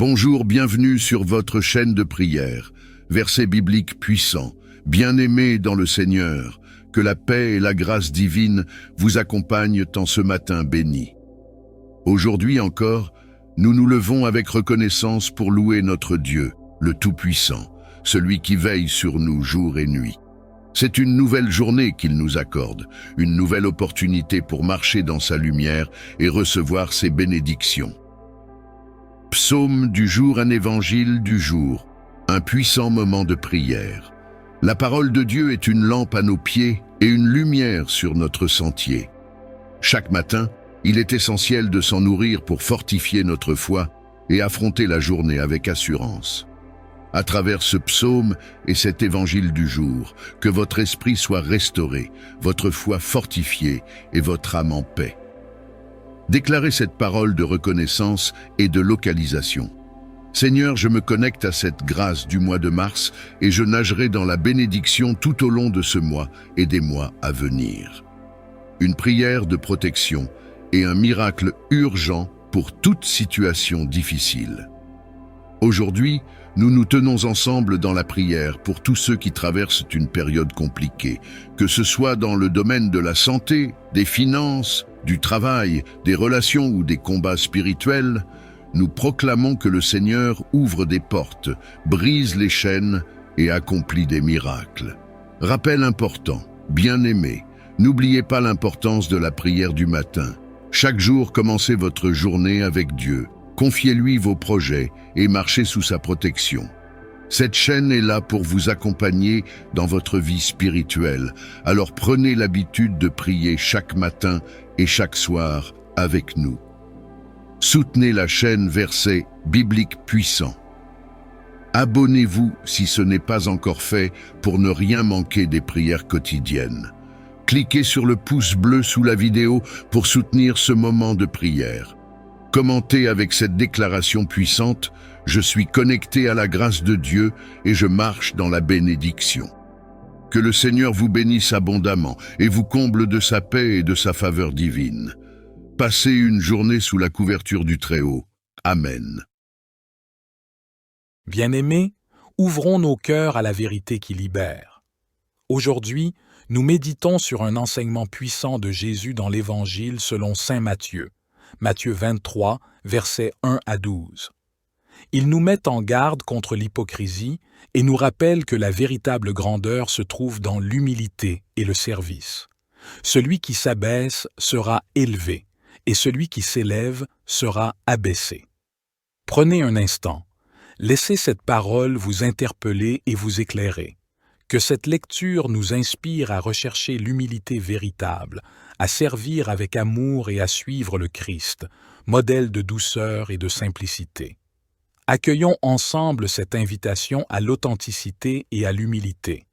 Bonjour, bienvenue sur votre chaîne de prière. Versets bibliques puissants. Bien-aimés dans le Seigneur, que la paix et la grâce divine vous accompagnent en ce matin béni. Aujourd'hui encore, nous nous levons avec reconnaissance pour louer notre Dieu, le Tout-Puissant, celui qui veille sur nous jour et nuit. C'est une nouvelle journée qu'il nous accorde, une nouvelle opportunité pour marcher dans sa lumière et recevoir ses bénédictions. Psaume du jour, un évangile du jour, un puissant moment de prière. La parole de Dieu est une lampe à nos pieds et une lumière sur notre sentier. Chaque matin, il est essentiel de s'en nourrir pour fortifier notre foi et affronter la journée avec assurance. À travers ce psaume et cet évangile du jour, que votre esprit soit restauré, votre foi fortifiée et votre âme en paix. Déclarez cette parole de reconnaissance et de localisation. Seigneur, je me connecte à cette grâce du mois de mars et je nagerai dans la bénédiction tout au long de ce mois et des mois à venir. Une prière de protection et un miracle urgent pour toute situation difficile. Aujourd'hui, nous nous tenons ensemble dans la prière pour tous ceux qui traversent une période compliquée, que ce soit dans le domaine de la santé, des finances, du travail, des relations ou des combats spirituels. Nous proclamons que le Seigneur ouvre des portes, brise les chaînes et accomplit des miracles. Rappel important, bien-aimés, n'oubliez pas l'importance de la prière du matin. Chaque jour, commencez votre journée avec Dieu. Confiez-lui vos projets et marchez sous sa protection. Cette chaîne est là pour vous accompagner dans votre vie spirituelle. Alors prenez l'habitude de prier chaque matin et chaque soir avec nous. Soutenez la chaîne Versets bibliques puissants. Abonnez-vous si ce n'est pas encore fait pour ne rien manquer des prières quotidiennes. Cliquez sur le pouce bleu sous la vidéo pour soutenir ce moment de prière. Commentez avec cette déclaration puissante: je suis connecté à la grâce de Dieu et je marche dans la bénédiction. Que le Seigneur vous bénisse abondamment et vous comble de sa paix et de sa faveur divine. Passez une journée sous la couverture du Très-Haut. Amen. Bien-aimés, ouvrons nos cœurs à la vérité qui libère. Aujourd'hui, nous méditons sur un enseignement puissant de Jésus dans l'Évangile selon saint Matthieu. Matthieu 23, versets 1 à 12. Il nous met en garde contre l'hypocrisie et nous rappelle que la véritable grandeur se trouve dans l'humilité et le service. Celui qui s'abaisse sera élevé, et celui qui s'élève sera abaissé. Prenez un instant, laissez cette parole vous interpeller et vous éclairer. Que cette lecture nous inspire à rechercher l'humilité véritable, à servir avec amour et à suivre le Christ, modèle de douceur et de simplicité. Accueillons ensemble cette invitation à l'authenticité et à l'humilité.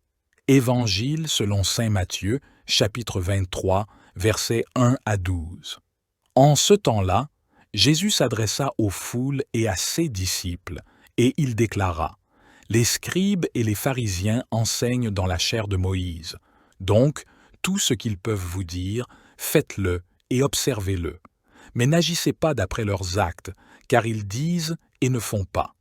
Évangile selon saint Matthieu, chapitre 23, versets 1 à 12. En ce temps-là, Jésus s'adressa aux foules et à ses disciples, et il déclara: les scribes et les pharisiens enseignent dans la chair de Moïse. Donc, tout ce qu'ils peuvent vous dire, faites-le et observez-le. Mais n'agissez pas d'après leurs actes, car ils disent et ne font pas.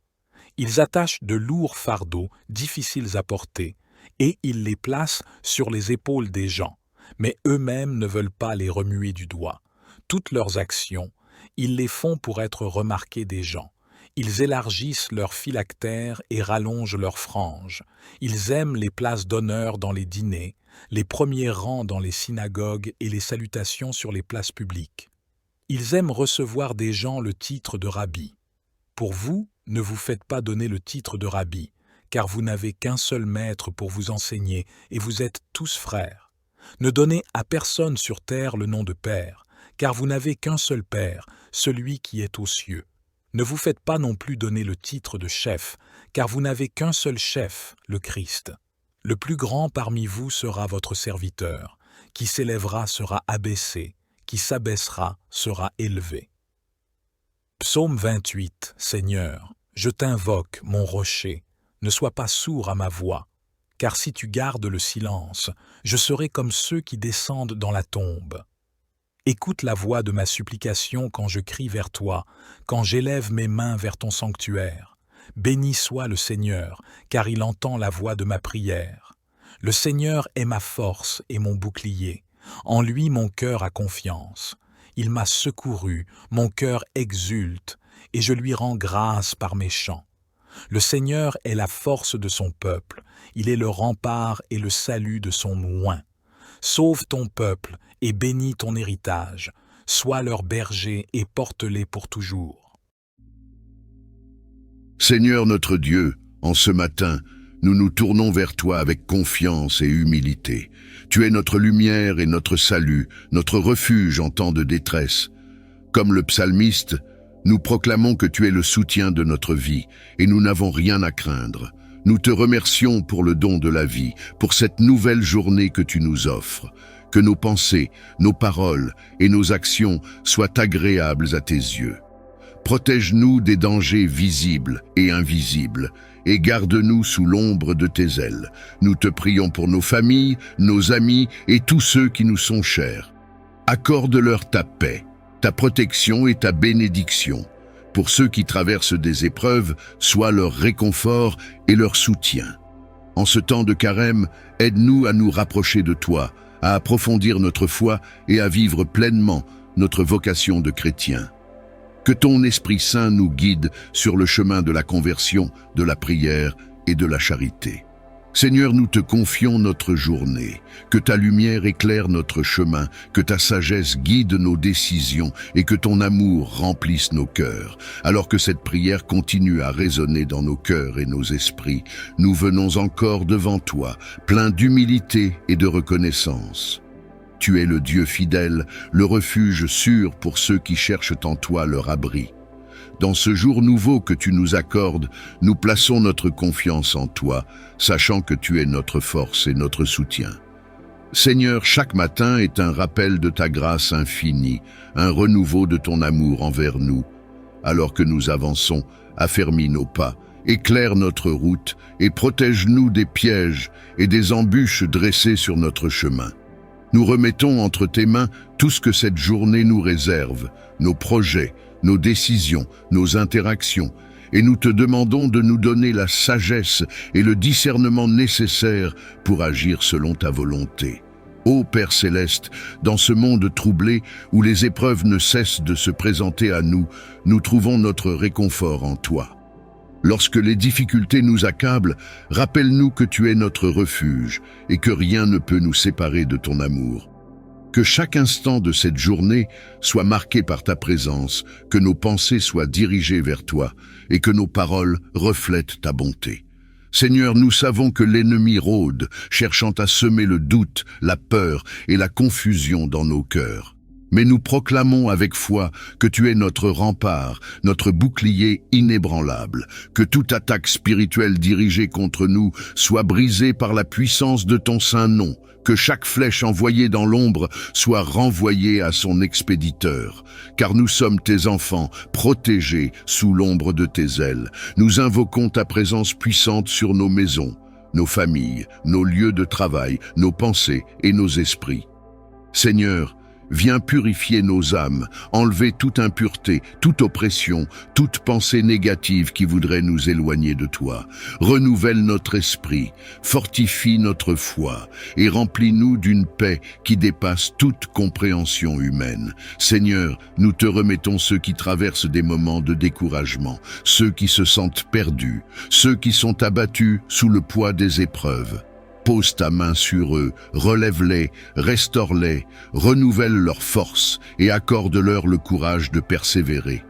Ils attachent de lourds fardeaux, difficiles à porter, et ils les placent sur les épaules des gens, mais eux-mêmes ne veulent pas les remuer du doigt. Toutes leurs actions, ils les font pour être remarqués des gens. Ils élargissent leurs phylactères et rallongent leurs franges. Ils aiment les places d'honneur dans les dîners, les premiers rangs dans les synagogues et les salutations sur les places publiques. Ils aiment recevoir des gens le titre de rabbi. Pour vous, ne vous faites pas donner le titre de rabbi, car vous n'avez qu'un seul maître pour vous enseigner et vous êtes tous frères. Ne donnez à personne sur terre le nom de Père, car vous n'avez qu'un seul Père, celui qui est aux cieux. Ne vous faites pas non plus donner le titre de chef, car vous n'avez qu'un seul chef, le Christ. Le plus grand parmi vous sera votre serviteur. Qui s'élèvera sera abaissé, qui s'abaissera sera élevé. Psaume 28. Seigneur, je t'invoque, mon rocher. Ne sois pas sourd à ma voix, car si tu gardes le silence, je serai comme ceux qui descendent dans la tombe. Écoute la voix de ma supplication quand je crie vers toi, quand j'élève mes mains vers ton sanctuaire. Béni soit le Seigneur, car il entend la voix de ma prière. Le Seigneur est ma force et mon bouclier. En lui mon cœur a confiance. Il m'a secouru, mon cœur exulte, et je lui rends grâce par mes chants. Le Seigneur est la force de son peuple, il est le rempart et le salut de son oint. Sauve ton peuple et bénis ton héritage, sois leur berger et porte-les pour toujours. Seigneur notre Dieu, en ce matin, nous nous tournons vers toi avec confiance et humilité. Tu es notre lumière et notre salut, notre refuge en temps de détresse. Comme le psalmiste, nous proclamons que tu es le soutien de notre vie et nous n'avons rien à craindre. Nous te remercions pour le don de la vie, pour cette nouvelle journée que tu nous offres. Que nos pensées, nos paroles et nos actions soient agréables à tes yeux. Protège-nous des dangers visibles et invisibles et garde-nous sous l'ombre de tes ailes. Nous te prions pour nos familles, nos amis et tous ceux qui nous sont chers. Accorde-leur ta paix, ta protection et ta bénédiction. Pour ceux qui traversent des épreuves, sois leur réconfort et leur soutien. En ce temps de carême, aide-nous à nous rapprocher de toi, à approfondir notre foi et à vivre pleinement notre vocation de chrétien. Que ton Esprit Saint nous guide sur le chemin de la conversion, de la prière et de la charité. Seigneur, nous te confions notre journée. Que ta lumière éclaire notre chemin, que ta sagesse guide nos décisions et que ton amour remplisse nos cœurs. Alors que cette prière continue à résonner dans nos cœurs et nos esprits, nous venons encore devant toi, pleins d'humilité et de reconnaissance. Tu es le Dieu fidèle, le refuge sûr pour ceux qui cherchent en toi leur abri. Dans ce jour nouveau que tu nous accordes, nous plaçons notre confiance en toi, sachant que tu es notre force et notre soutien. Seigneur, chaque matin est un rappel de ta grâce infinie, un renouveau de ton amour envers nous. Alors que nous avançons, affermis nos pas, éclaire notre route et protège-nous des pièges et des embûches dressées sur notre chemin. Nous remettons entre tes mains tout ce que cette journée nous réserve, nos projets, nos décisions, nos interactions, et nous te demandons de nous donner la sagesse et le discernement nécessaires pour agir selon ta volonté. Ô Père céleste, dans ce monde troublé où les épreuves ne cessent de se présenter à nous, nous trouvons notre réconfort en toi. Lorsque les difficultés nous accablent, rappelle-nous que tu es notre refuge et que rien ne peut nous séparer de ton amour. Que chaque instant de cette journée soit marqué par ta présence, que nos pensées soient dirigées vers toi et que nos paroles reflètent ta bonté. Seigneur, nous savons que l'ennemi rôde, cherchant à semer le doute, la peur et la confusion dans nos cœurs. Mais nous proclamons avec foi que tu es notre rempart, notre bouclier inébranlable, que toute attaque spirituelle dirigée contre nous soit brisée par la puissance de ton saint nom, que chaque flèche envoyée dans l'ombre soit renvoyée à son expéditeur, car nous sommes tes enfants, protégés sous l'ombre de tes ailes. Nous invoquons ta présence puissante sur nos maisons, nos familles, nos lieux de travail, nos pensées et nos esprits. Seigneur, viens purifier nos âmes, enlever toute impureté, toute oppression, toute pensée négative qui voudrait nous éloigner de toi. Renouvelle notre esprit, fortifie notre foi et remplis-nous d'une paix qui dépasse toute compréhension humaine. Seigneur, nous te remettons ceux qui traversent des moments de découragement, ceux qui se sentent perdus, ceux qui sont abattus sous le poids des épreuves. Pose ta main sur eux, relève-les, restaure-les, renouvelle leur force et accorde-leur le courage de persévérer.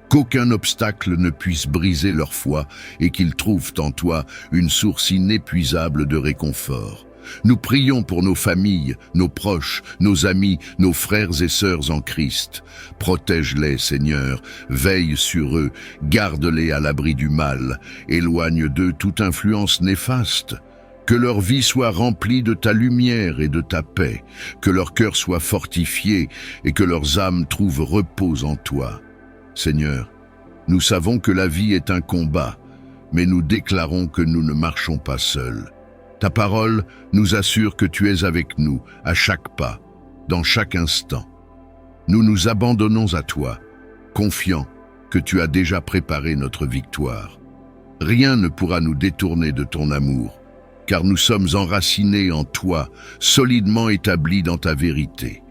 Qu'aucun obstacle ne puisse briser leur foi et qu'ils trouvent en toi une source inépuisable de réconfort. Nous prions pour nos familles, nos proches, nos amis, nos frères et sœurs en Christ. Protège-les, Seigneur, veille sur eux, garde-les à l'abri du mal, éloigne d'eux toute influence néfaste. Que leur vie soit remplie de ta lumière et de ta paix, que leur cœur soit fortifié et que leurs âmes trouvent repos en toi. Seigneur, nous savons que la vie est un combat, mais nous déclarons que nous ne marchons pas seuls. Ta parole nous assure que tu es avec nous à chaque pas, dans chaque instant. Nous nous abandonnons à toi, confiants que tu as déjà préparé notre victoire. Rien ne pourra nous détourner de ton amour, car nous sommes enracinés en toi, solidement établis dans ta vérité.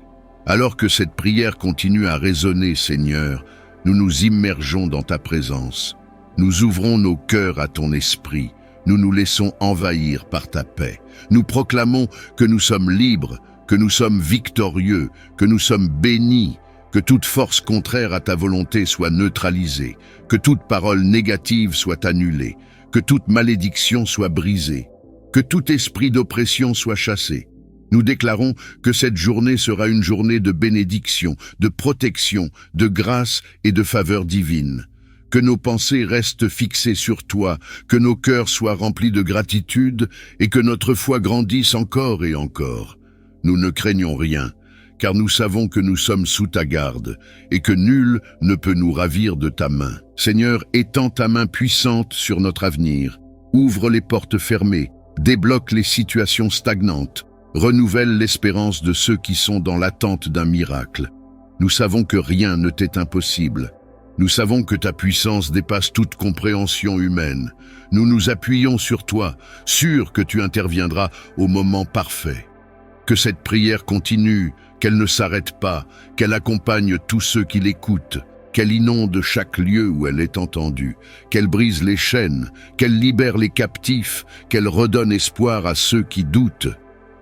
Alors que cette prière continue à résonner, Seigneur, nous nous immergeons dans ta présence. Nous ouvrons nos cœurs à ton esprit. Nous nous laissons envahir par ta paix. Nous proclamons que nous sommes libres, que nous sommes victorieux, que nous sommes bénis, que toute force contraire à ta volonté soit neutralisée, que toute parole négative soit annulée, que toute malédiction soit brisée, que tout esprit d'oppression soit chassé. Nous déclarons que cette journée sera une journée de bénédiction, de protection, de grâce et de faveur divine. Que nos pensées restent fixées sur toi, que nos cœurs soient remplis de gratitude et que notre foi grandisse encore et encore. Nous ne craignons rien, car nous savons que nous sommes sous ta garde et que nul ne peut nous ravir de ta main. Seigneur, étends ta main puissante sur notre avenir. Ouvre les portes fermées, débloque les situations stagnantes, renouvelle l'espérance de ceux qui sont dans l'attente d'un miracle. Nous savons que rien ne t'est impossible. Nous savons que ta puissance dépasse toute compréhension humaine. Nous nous appuyons sur toi, sûrs que tu interviendras au moment parfait. Que cette prière continue, qu'elle ne s'arrête pas, qu'elle accompagne tous ceux qui l'écoutent, qu'elle inonde chaque lieu où elle est entendue, qu'elle brise les chaînes, qu'elle libère les captifs, qu'elle redonne espoir à ceux qui doutent.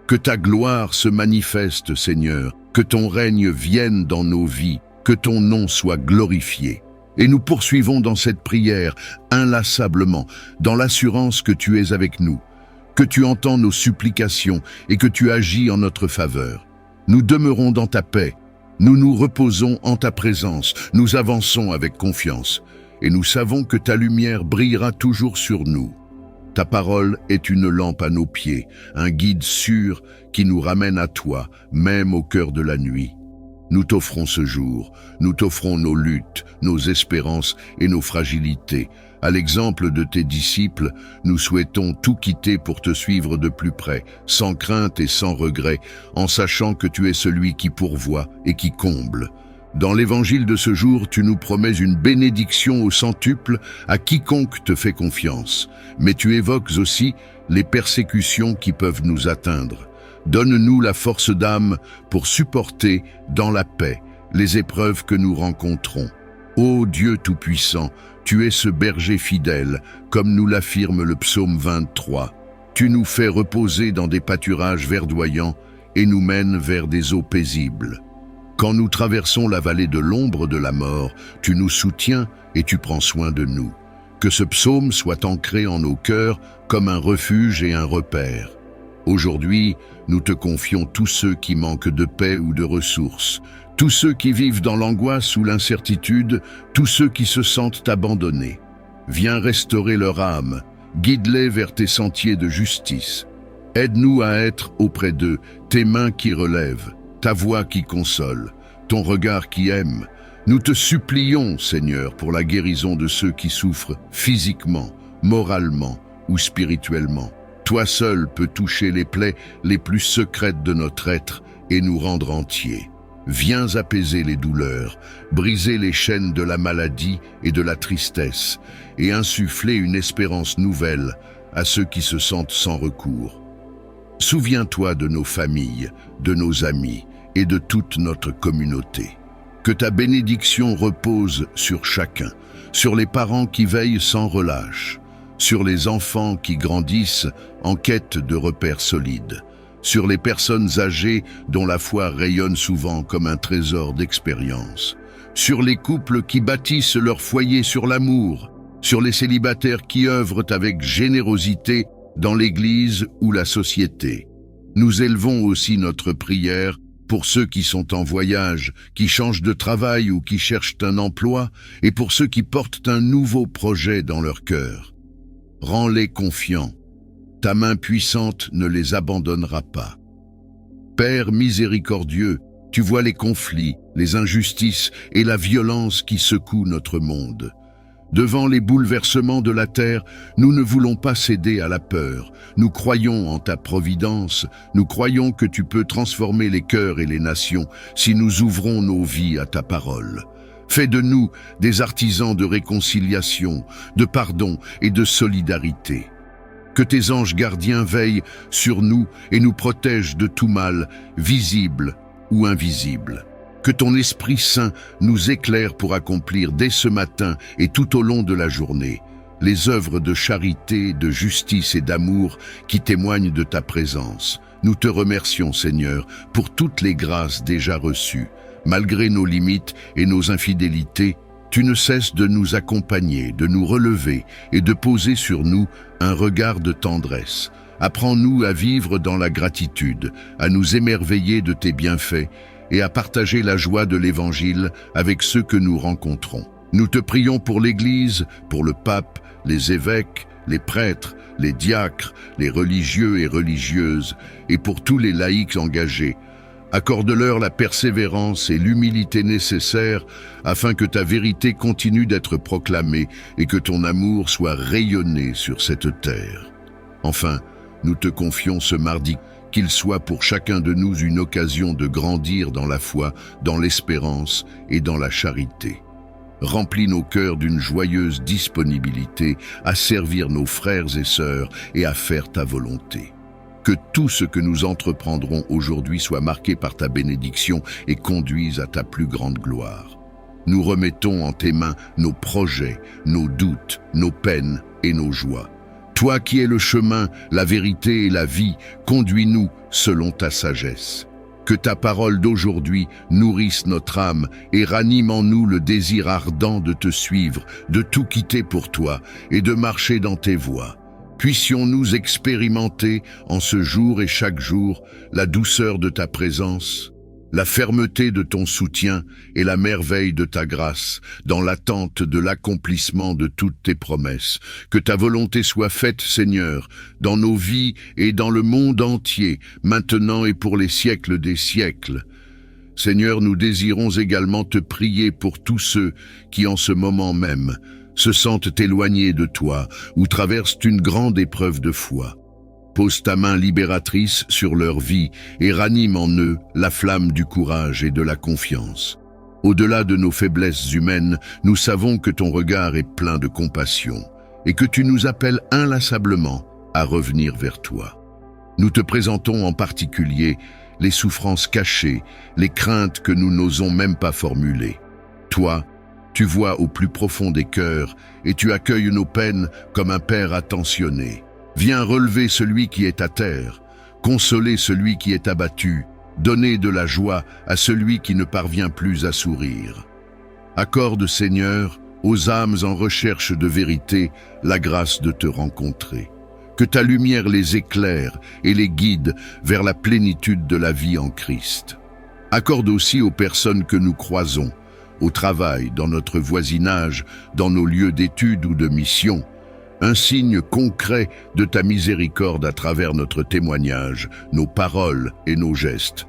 Que ta gloire se manifeste, Seigneur, que ton règne vienne dans nos vies, que ton nom soit glorifié. Et nous poursuivons dans cette prière, inlassablement, dans l'assurance que tu es avec nous, que tu entends nos supplications et que tu agis en notre faveur. Nous demeurons dans ta paix, nous nous reposons en ta présence, nous avançons avec confiance, et nous savons que ta lumière brillera toujours sur nous. Ta parole est une lampe à nos pieds, un guide sûr qui nous ramène à toi, même au cœur de la nuit. Nous t'offrons ce jour, nous t'offrons nos luttes, nos espérances et nos fragilités. À l'exemple de tes disciples, nous souhaitons tout quitter pour te suivre de plus près, sans crainte et sans regret, en sachant que tu es celui qui pourvoit et qui comble. Dans l'évangile de ce jour, tu nous promets une bénédiction au centuple à quiconque te fait confiance. Mais tu évoques aussi les persécutions qui peuvent nous atteindre. Donne-nous la force d'âme pour supporter dans la paix les épreuves que nous rencontrons. Ô Dieu Tout-Puissant, tu es ce berger fidèle, comme nous l'affirme le psaume 23. Tu nous fais reposer dans des pâturages verdoyants et nous mènes vers des eaux paisibles. Quand nous traversons la vallée de l'ombre de la mort, tu nous soutiens et tu prends soin de nous. Que ce psaume soit ancré en nos cœurs comme un refuge et un repère. Aujourd'hui, nous te confions tous ceux qui manquent de paix ou de ressources, tous ceux qui vivent dans l'angoisse ou l'incertitude, tous ceux qui se sentent abandonnés. Viens restaurer leur âme, guide-les vers tes sentiers de justice. Aide-nous à être auprès d'eux, tes mains qui relèvent, ta voix qui console, ton regard qui aime. Nous te supplions, Seigneur, pour la guérison de ceux qui souffrent physiquement, moralement ou spirituellement. Toi seul peux toucher les plaies les plus secrètes de notre être et nous rendre entiers. Viens apaiser les douleurs, briser les chaînes de la maladie et de la tristesse, et insuffler une espérance nouvelle à ceux qui se sentent sans recours. Souviens-toi de nos familles, de nos amis et de toute notre communauté. Que ta bénédiction repose sur chacun, sur les parents qui veillent sans relâche, sur les enfants qui grandissent en quête de repères solides, sur les personnes âgées dont la foi rayonne souvent comme un trésor d'expérience, sur les couples qui bâtissent leur foyer sur l'amour, sur les célibataires qui œuvrent avec générosité dans l'Église ou la société. Nous élevons aussi notre prière pour ceux qui sont en voyage, qui changent de travail ou qui cherchent un emploi, et pour ceux qui portent un nouveau projet dans leur cœur. Rends-les confiants. Ta main puissante ne les abandonnera pas. Père miséricordieux, tu vois les conflits, les injustices et la violence qui secouent notre monde. Devant les bouleversements de la terre, nous ne voulons pas céder à la peur. Nous croyons en ta providence, nous croyons que tu peux transformer les cœurs et les nations si nous ouvrons nos vies à ta parole. Fais de nous des artisans de réconciliation, de pardon et de solidarité. Que tes anges gardiens veillent sur nous et nous protègent de tout mal, visible ou invisible. Que ton Esprit Saint nous éclaire pour accomplir dès ce matin et tout au long de la journée les œuvres de charité, de justice et d'amour qui témoignent de ta présence. Nous te remercions, Seigneur, pour toutes les grâces déjà reçues. Malgré nos limites et nos infidélités, tu ne cesses de nous accompagner, de nous relever et de poser sur nous un regard de tendresse. Apprends-nous à vivre dans la gratitude, à nous émerveiller de tes bienfaits et à partager la joie de l'Évangile avec ceux que nous rencontrons. Nous te prions pour l'Église, pour le pape, les évêques, les prêtres, les diacres, les religieux et religieuses, et pour tous les laïcs engagés. Accorde-leur la persévérance et l'humilité nécessaires afin que ta vérité continue d'être proclamée et que ton amour soit rayonné sur cette terre. Enfin, nous te confions ce mardi, qu'il soit pour chacun de nous une occasion de grandir dans la foi, dans l'espérance et dans la charité. Remplis nos cœurs d'une joyeuse disponibilité à servir nos frères et sœurs et à faire ta volonté. Que tout ce que nous entreprendrons aujourd'hui soit marqué par ta bénédiction et conduise à ta plus grande gloire. Nous remettons en tes mains nos projets, nos doutes, nos peines et nos joies. Toi qui es le chemin, la vérité et la vie, conduis-nous selon ta sagesse. Que ta parole d'aujourd'hui nourrisse notre âme et ranime en nous le désir ardent de te suivre, de tout quitter pour toi et de marcher dans tes voies. Puissions-nous expérimenter en ce jour et chaque jour la douceur de ta présence, la fermeté de ton soutien et la merveille de ta grâce, dans l'attente de l'accomplissement de toutes tes promesses. Que ta volonté soit faite, Seigneur, dans nos vies et dans le monde entier, maintenant et pour les siècles des siècles. Seigneur, nous désirons également te prier pour tous ceux qui, en ce moment même, se sentent éloignés de toi ou traversent une grande épreuve de foi. Pose ta main libératrice sur leur vie et ranime en eux la flamme du courage et de la confiance. Au-delà de nos faiblesses humaines, nous savons que ton regard est plein de compassion et que tu nous appelles inlassablement à revenir vers toi. Nous te présentons en particulier les souffrances cachées, les craintes que nous n'osons même pas formuler. Toi, tu vois au plus profond des cœurs et tu accueilles nos peines comme un père attentionné. Viens relever celui qui est à terre, consoler celui qui est abattu, donner de la joie à celui qui ne parvient plus à sourire. Accorde, Seigneur, aux âmes en recherche de vérité la grâce de te rencontrer. Que ta lumière les éclaire et les guide vers la plénitude de la vie en Christ. Accorde aussi aux personnes que nous croisons, au travail, dans notre voisinage, dans nos lieux d'études ou de mission, un signe concret de ta miséricorde à travers notre témoignage, nos paroles et nos gestes.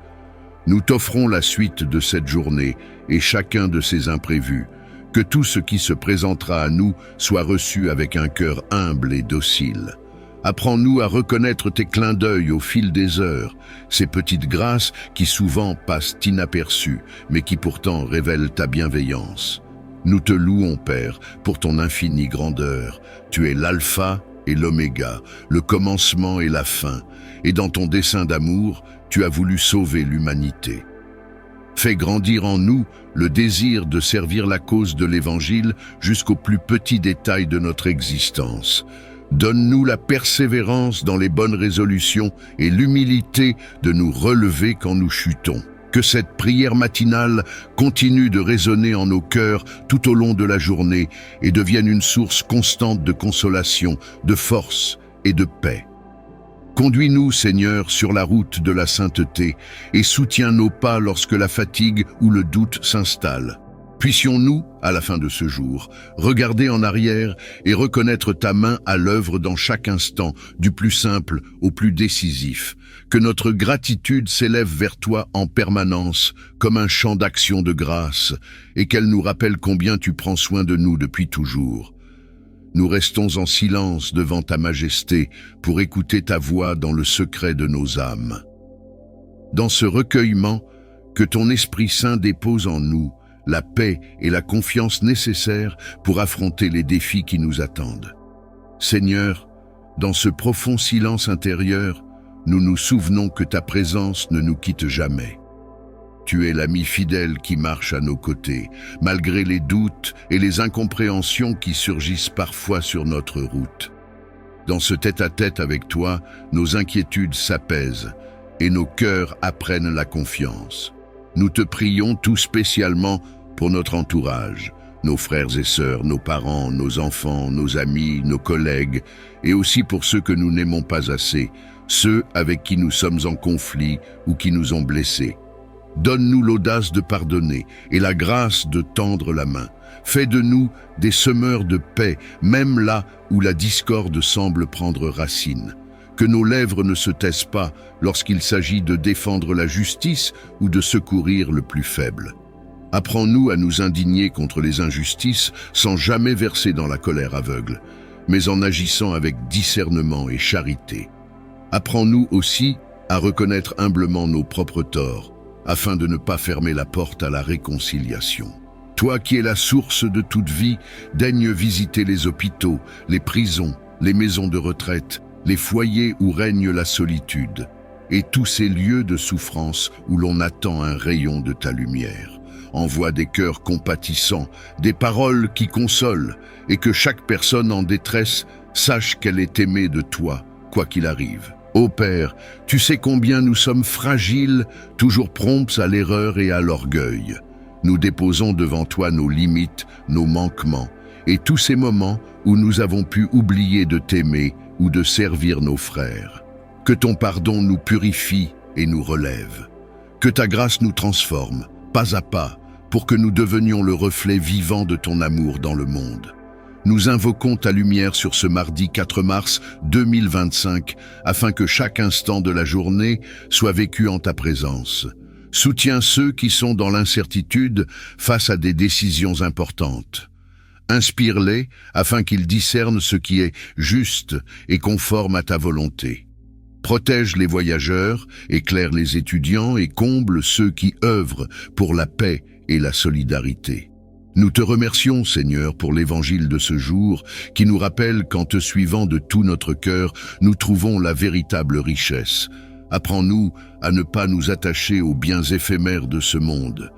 Nous t'offrons la suite de cette journée et chacun de ces imprévus. Que tout ce qui se présentera à nous soit reçu avec un cœur humble et docile. Apprends-nous à reconnaître tes clins d'œil au fil des heures, ces petites grâces qui souvent passent inaperçues, mais qui pourtant révèlent ta bienveillance. Nous te louons, Père, pour ton infinie grandeur. Tu es l'alpha et l'oméga, le commencement et la fin, et dans ton dessein d'amour, tu as voulu sauver l'humanité. Fais grandir en nous le désir de servir la cause de l'Évangile jusqu'aux plus petits détails de notre existence. Donne-nous la persévérance dans les bonnes résolutions et l'humilité de nous relever quand nous chutons. Que cette prière matinale continue de résonner en nos cœurs tout au long de la journée et devienne une source constante de consolation, de force et de paix. Conduis-nous, Seigneur, sur la route de la sainteté et soutiens nos pas lorsque la fatigue ou le doute s'installe. Puissions-nous, à la fin de ce jour, regarder en arrière et reconnaître ta main à l'œuvre dans chaque instant, du plus simple au plus décisif, que notre gratitude s'élève vers toi en permanence comme un chant d'action de grâce et qu'elle nous rappelle combien tu prends soin de nous depuis toujours. Nous restons en silence devant ta majesté pour écouter ta voix dans le secret de nos âmes. Dans ce recueillement, que ton Esprit Saint dépose en nous la paix et la confiance nécessaires pour affronter les défis qui nous attendent. Seigneur, dans ce profond silence intérieur, nous nous souvenons que ta présence ne nous quitte jamais. Tu es l'ami fidèle qui marche à nos côtés, malgré les doutes et les incompréhensions qui surgissent parfois sur notre route. Dans ce tête-à-tête avec toi, nos inquiétudes s'apaisent et nos cœurs apprennent la confiance. Nous te prions tout spécialement pour notre entourage, nos frères et sœurs, nos parents, nos enfants, nos amis, nos collègues, et aussi pour ceux que nous n'aimons pas assez, ceux avec qui nous sommes en conflit ou qui nous ont blessés. Donne-nous l'audace de pardonner et la grâce de tendre la main. Fais de nous des semeurs de paix, même là où la discorde semble prendre racine. Que nos lèvres ne se taisent pas lorsqu'il s'agit de défendre la justice ou de secourir le plus faible. Apprends-nous à nous indigner contre les injustices sans jamais verser dans la colère aveugle, mais en agissant avec discernement et charité. Apprends-nous aussi à reconnaître humblement nos propres torts, afin de ne pas fermer la porte à la réconciliation. Toi qui es la source de toute vie, daigne visiter les hôpitaux, les prisons, les maisons de retraite, les foyers où règne la solitude, et tous ces lieux de souffrance où l'on attend un rayon de ta lumière. Envoie des cœurs compatissants, des paroles qui consolent, et que chaque personne en détresse sache qu'elle est aimée de toi, quoi qu'il arrive. Ô Père, tu sais combien nous sommes fragiles, toujours prompts à l'erreur et à l'orgueil. Nous déposons devant toi nos limites, nos manquements, et tous ces moments où nous avons pu oublier de t'aimer ou de servir nos frères. Que ton pardon nous purifie et nous relève. Que ta grâce nous transforme, pas à pas, pour que nous devenions le reflet vivant de ton amour dans le monde. Nous invoquons ta lumière sur ce mardi 4 mars 2025, afin que chaque instant de la journée soit vécu en ta présence. Soutiens ceux qui sont dans l'incertitude face à des décisions importantes. Inspire-les afin qu'ils discernent ce qui est juste et conforme à ta volonté. Protège les voyageurs, éclaire les étudiants et comble ceux qui œuvrent pour la paix et la solidarité. Nous te remercions, Seigneur, pour l'évangile de ce jour qui nous rappelle qu'en te suivant de tout notre cœur, nous trouvons la véritable richesse. Apprends-nous à ne pas nous attacher aux biens éphémères de ce monde,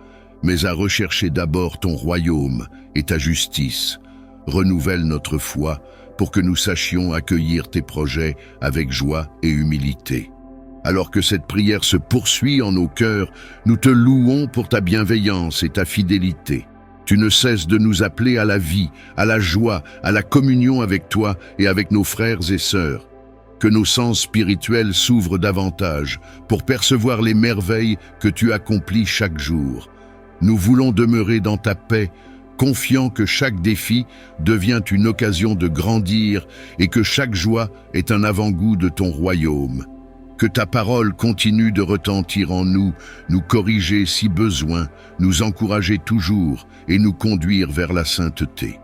mais à rechercher d'abord ton royaume et ta justice. Renouvelle notre foi pour que nous sachions accueillir tes projets avec joie et humilité. Alors que cette prière se poursuit en nos cœurs, nous te louons pour ta bienveillance et ta fidélité. Tu ne cesses de nous appeler à la vie, à la joie, à la communion avec toi et avec nos frères et sœurs. Que nos sens spirituels s'ouvrent davantage pour percevoir les merveilles que tu accomplis chaque jour. Nous voulons demeurer dans ta paix, confiants que chaque défi devient une occasion de grandir et que chaque joie est un avant-goût de ton royaume. Que ta parole continue de retentir en nous, nous corriger si besoin, nous encourager toujours et nous conduire vers la sainteté.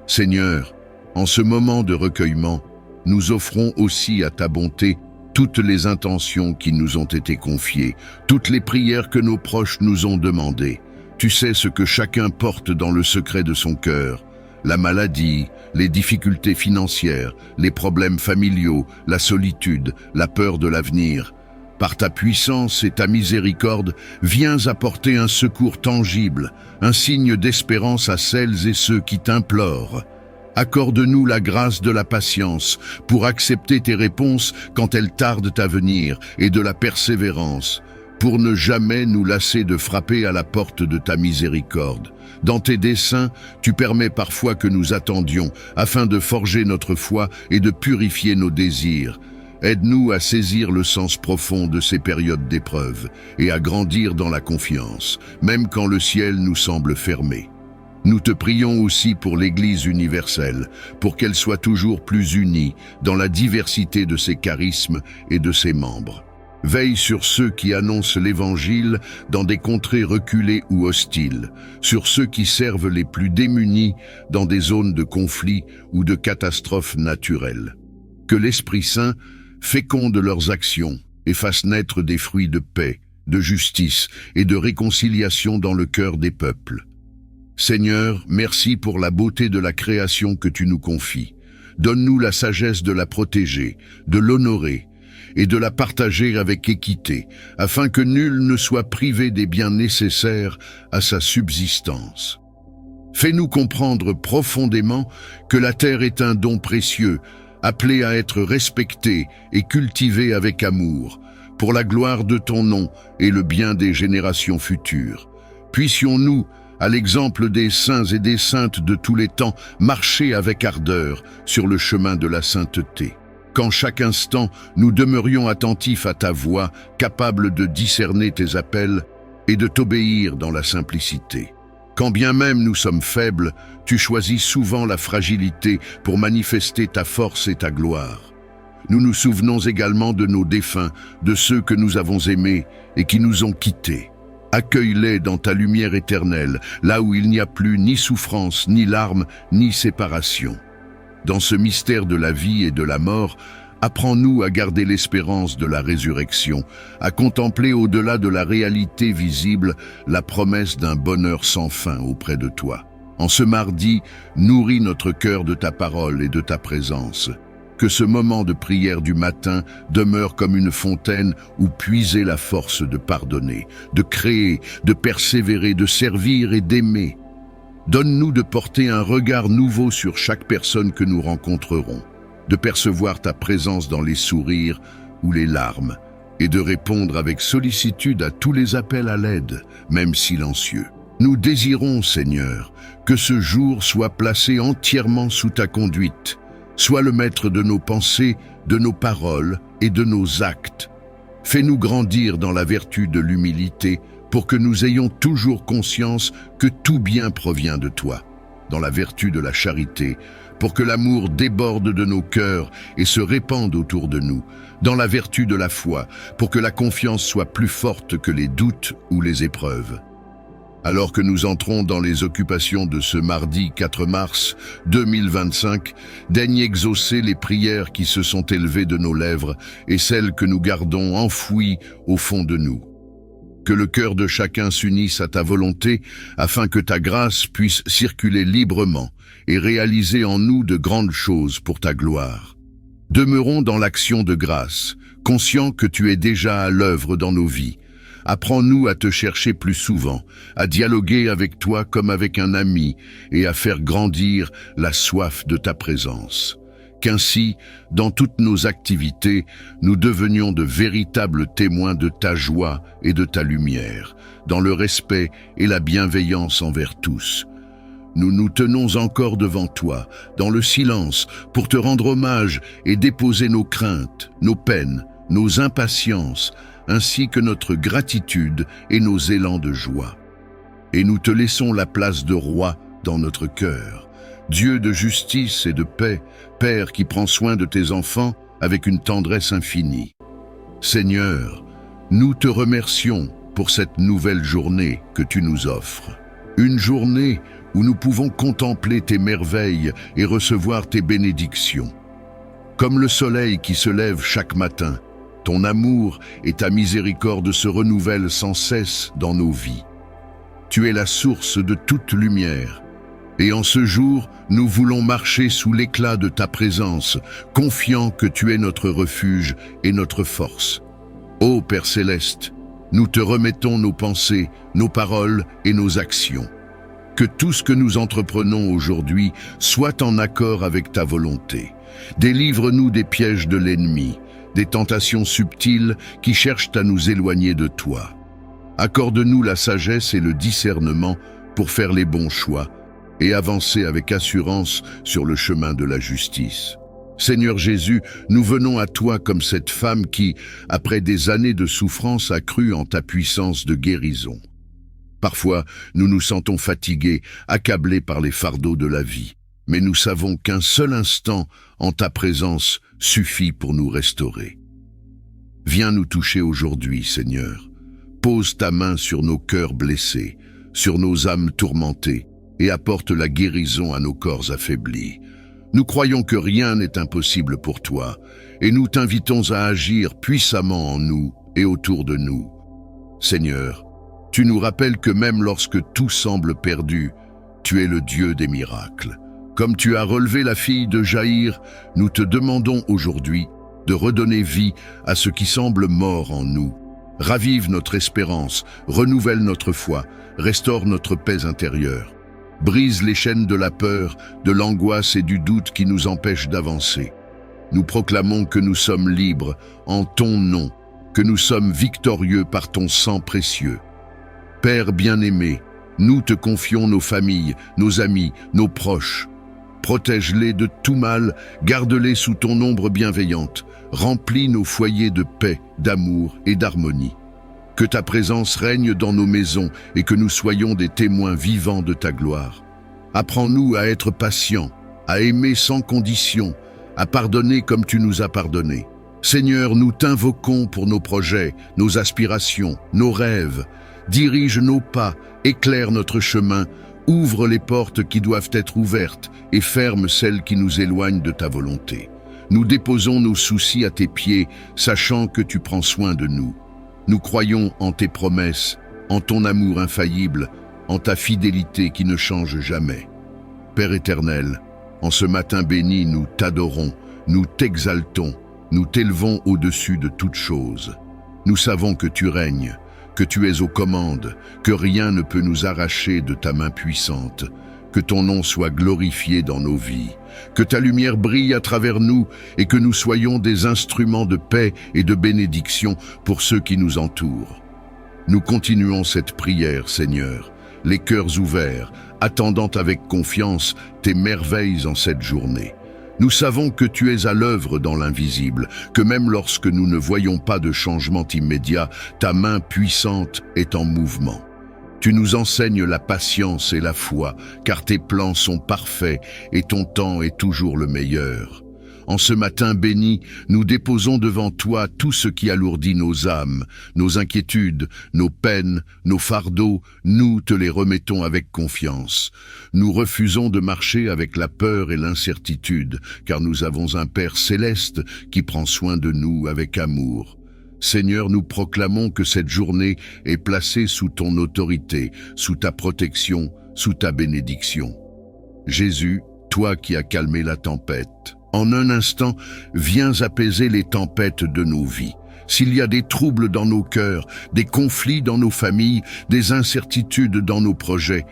Seigneur, en ce moment de recueillement, nous offrons aussi à ta bonté toutes les intentions qui nous ont été confiées, toutes les prières que nos proches nous ont demandées. Tu sais ce que chacun porte dans le secret de son cœur. La maladie, les difficultés financières, les problèmes familiaux, la solitude, la peur de l'avenir. Par ta puissance et ta miséricorde, viens apporter un secours tangible, un signe d'espérance à celles et ceux qui t'implorent. Accorde-nous la grâce de la patience pour accepter tes réponses quand elles tardent à venir et de la persévérance, pour ne jamais nous lasser de frapper à la porte de ta miséricorde. Dans tes desseins, tu permets parfois que nous attendions afin de forger notre foi et de purifier nos désirs. Aide-nous à saisir le sens profond de ces périodes d'épreuve et à grandir dans la confiance, même quand le ciel nous semble fermé. Nous te prions aussi pour l'Église universelle, pour qu'elle soit toujours plus unie dans la diversité de ses charismes et de ses membres. Veille sur ceux qui annoncent l'Évangile dans des contrées reculées ou hostiles, sur ceux qui servent les plus démunis dans des zones de conflit ou de catastrophes naturelles. Que l'Esprit Saint féconde leurs actions et fasse naître des fruits de paix, de justice et de réconciliation dans le cœur des peuples. Seigneur, merci pour la beauté de la création que tu nous confies. Donne-nous la sagesse de la protéger, de l'honorer et de la partager avec équité, afin que nul ne soit privé des biens nécessaires à sa subsistance. Fais-nous comprendre profondément que la terre est un don précieux, appelé à être respecté et cultivé avec amour, pour la gloire de ton nom et le bien des générations futures. Puissions-nous, à l'exemple des saints et des saintes de tous les temps, marcher avec ardeur sur le chemin de la sainteté. Qu'en chaque instant, nous demeurions attentifs à ta voix, capables de discerner tes appels et de t'obéir dans la simplicité. Quand bien même nous sommes faibles, tu choisis souvent la fragilité pour manifester ta force et ta gloire. Nous nous souvenons également de nos défunts, de ceux que nous avons aimés et qui nous ont quittés. Accueille-les dans ta lumière éternelle, là où il n'y a plus ni souffrance, ni larmes, ni séparation. Dans ce mystère de la vie et de la mort, apprends-nous à garder l'espérance de la résurrection, à contempler au-delà de la réalité visible la promesse d'un bonheur sans fin auprès de toi. En ce mardi, nourris notre cœur de ta parole et de ta présence. Que ce moment de prière du matin demeure comme une fontaine où puiser la force de pardonner, de créer, de persévérer, de servir et d'aimer. Donne-nous de porter un regard nouveau sur chaque personne que nous rencontrerons, de percevoir ta présence dans les sourires ou les larmes, et de répondre avec sollicitude à tous les appels à l'aide, même silencieux. Nous désirons, Seigneur, que ce jour soit placé entièrement sous ta conduite. Sois le maître de nos pensées, de nos paroles et de nos actes. Fais-nous grandir dans la vertu de l'humilité pour que nous ayons toujours conscience que tout bien provient de toi, dans la vertu de la charité, pour que l'amour déborde de nos cœurs et se répande autour de nous, dans la vertu de la foi, pour que la confiance soit plus forte que les doutes ou les épreuves. Alors que nous entrons dans les occupations de ce mardi 4 mars 2025, daigne exaucer les prières qui se sont élevées de nos lèvres et celles que nous gardons enfouies au fond de nous. Que le cœur de chacun s'unisse à ta volonté afin que ta grâce puisse circuler librement et réaliser en nous de grandes choses pour ta gloire. Demeurons dans l'action de grâce, conscients que tu es déjà à l'œuvre dans nos vies. Apprends-nous à te chercher plus souvent, à dialoguer avec toi comme avec un ami et à faire grandir la soif de ta présence. Qu'ainsi, dans toutes nos activités, nous devenions de véritables témoins de ta joie et de ta lumière, dans le respect et la bienveillance envers tous. Nous nous tenons encore devant toi, dans le silence, pour te rendre hommage et déposer nos craintes, nos peines, nos impatiences, ainsi que notre gratitude et nos élans de joie. Et nous te laissons la place de roi dans notre cœur. Dieu de justice et de paix, Père qui prend soin de tes enfants avec une tendresse infinie. Seigneur, nous te remercions pour cette nouvelle journée que tu nous offres. Une journée où nous pouvons contempler tes merveilles et recevoir tes bénédictions. Comme le soleil qui se lève chaque matin, ton amour et ta miséricorde se renouvellent sans cesse dans nos vies. Tu es la source de toute lumière. Et en ce jour, nous voulons marcher sous l'éclat de ta présence, confiants que tu es notre refuge et notre force. Ô Père céleste, nous te remettons nos pensées, nos paroles et nos actions. Que tout ce que nous entreprenons aujourd'hui soit en accord avec ta volonté. Délivre-nous des pièges de l'ennemi, des tentations subtiles qui cherchent à nous éloigner de toi. Accorde-nous la sagesse et le discernement pour faire les bons choix et avancer avec assurance sur le chemin de la justice. Seigneur Jésus, nous venons à toi comme cette femme qui, après des années de souffrance, a cru en ta puissance de guérison. Parfois, nous nous sentons fatigués, accablés par les fardeaux de la vie, mais nous savons qu'un seul instant en ta présence suffit pour nous restaurer. Viens nous toucher aujourd'hui, Seigneur. Pose ta main sur nos cœurs blessés, sur nos âmes tourmentées, et apporte la guérison à nos corps affaiblis. Nous croyons que rien n'est impossible pour toi, et nous t'invitons à agir puissamment en nous et autour de nous. Seigneur, tu nous rappelles que même lorsque tout semble perdu, tu es le Dieu des miracles. Comme tu as relevé la fille de Jaïr, nous te demandons aujourd'hui de redonner vie à ce qui semble mort en nous. Ravive notre espérance, renouvelle notre foi, restaure notre paix intérieure. Brise les chaînes de la peur, de l'angoisse et du doute qui nous empêchent d'avancer. Nous proclamons que nous sommes libres en ton nom, que nous sommes victorieux par ton sang précieux. Père bien-aimé, nous te confions nos familles, nos amis, nos proches. Protège-les de tout mal, garde-les sous ton ombre bienveillante. Remplis nos foyers de paix, d'amour et d'harmonie. Que ta présence règne dans nos maisons et que nous soyons des témoins vivants de ta gloire. Apprends-nous à être patients, à aimer sans condition, à pardonner comme tu nous as pardonné. Seigneur, nous t'invoquons pour nos projets, nos aspirations, nos rêves. Dirige nos pas, éclaire notre chemin, ouvre les portes qui doivent être ouvertes et ferme celles qui nous éloignent de ta volonté. Nous déposons nos soucis à tes pieds, sachant que tu prends soin de nous. Nous croyons en tes promesses, en ton amour infaillible, en ta fidélité qui ne change jamais. Père éternel, en ce matin béni, nous t'adorons, nous t'exaltons, nous t'élevons au-dessus de toutes choses. Nous savons que tu règnes, que tu es aux commandes, que rien ne peut nous arracher de ta main puissante. Que ton nom soit glorifié dans nos vies, que ta lumière brille à travers nous et que nous soyons des instruments de paix et de bénédiction pour ceux qui nous entourent. Nous continuons cette prière, Seigneur, les cœurs ouverts, attendant avec confiance tes merveilles en cette journée. Nous savons que tu es à l'œuvre dans l'invisible, que même lorsque nous ne voyons pas de changement immédiat, ta main puissante est en mouvement. Tu nous enseignes la patience et la foi, car tes plans sont parfaits et ton temps est toujours le meilleur. En ce matin béni, nous déposons devant toi tout ce qui alourdit nos âmes, nos inquiétudes, nos peines, nos fardeaux, nous te les remettons avec confiance. Nous refusons de marcher avec la peur et l'incertitude, car nous avons un Père céleste qui prend soin de nous avec amour. Seigneur, nous proclamons que cette journée est placée sous ton autorité, sous ta protection, sous ta bénédiction. Jésus, toi qui as calmé la tempête, en un instant, viens apaiser les tempêtes de nos vies. S'il y a des troubles dans nos cœurs, des conflits dans nos familles, des incertitudes dans nos projets,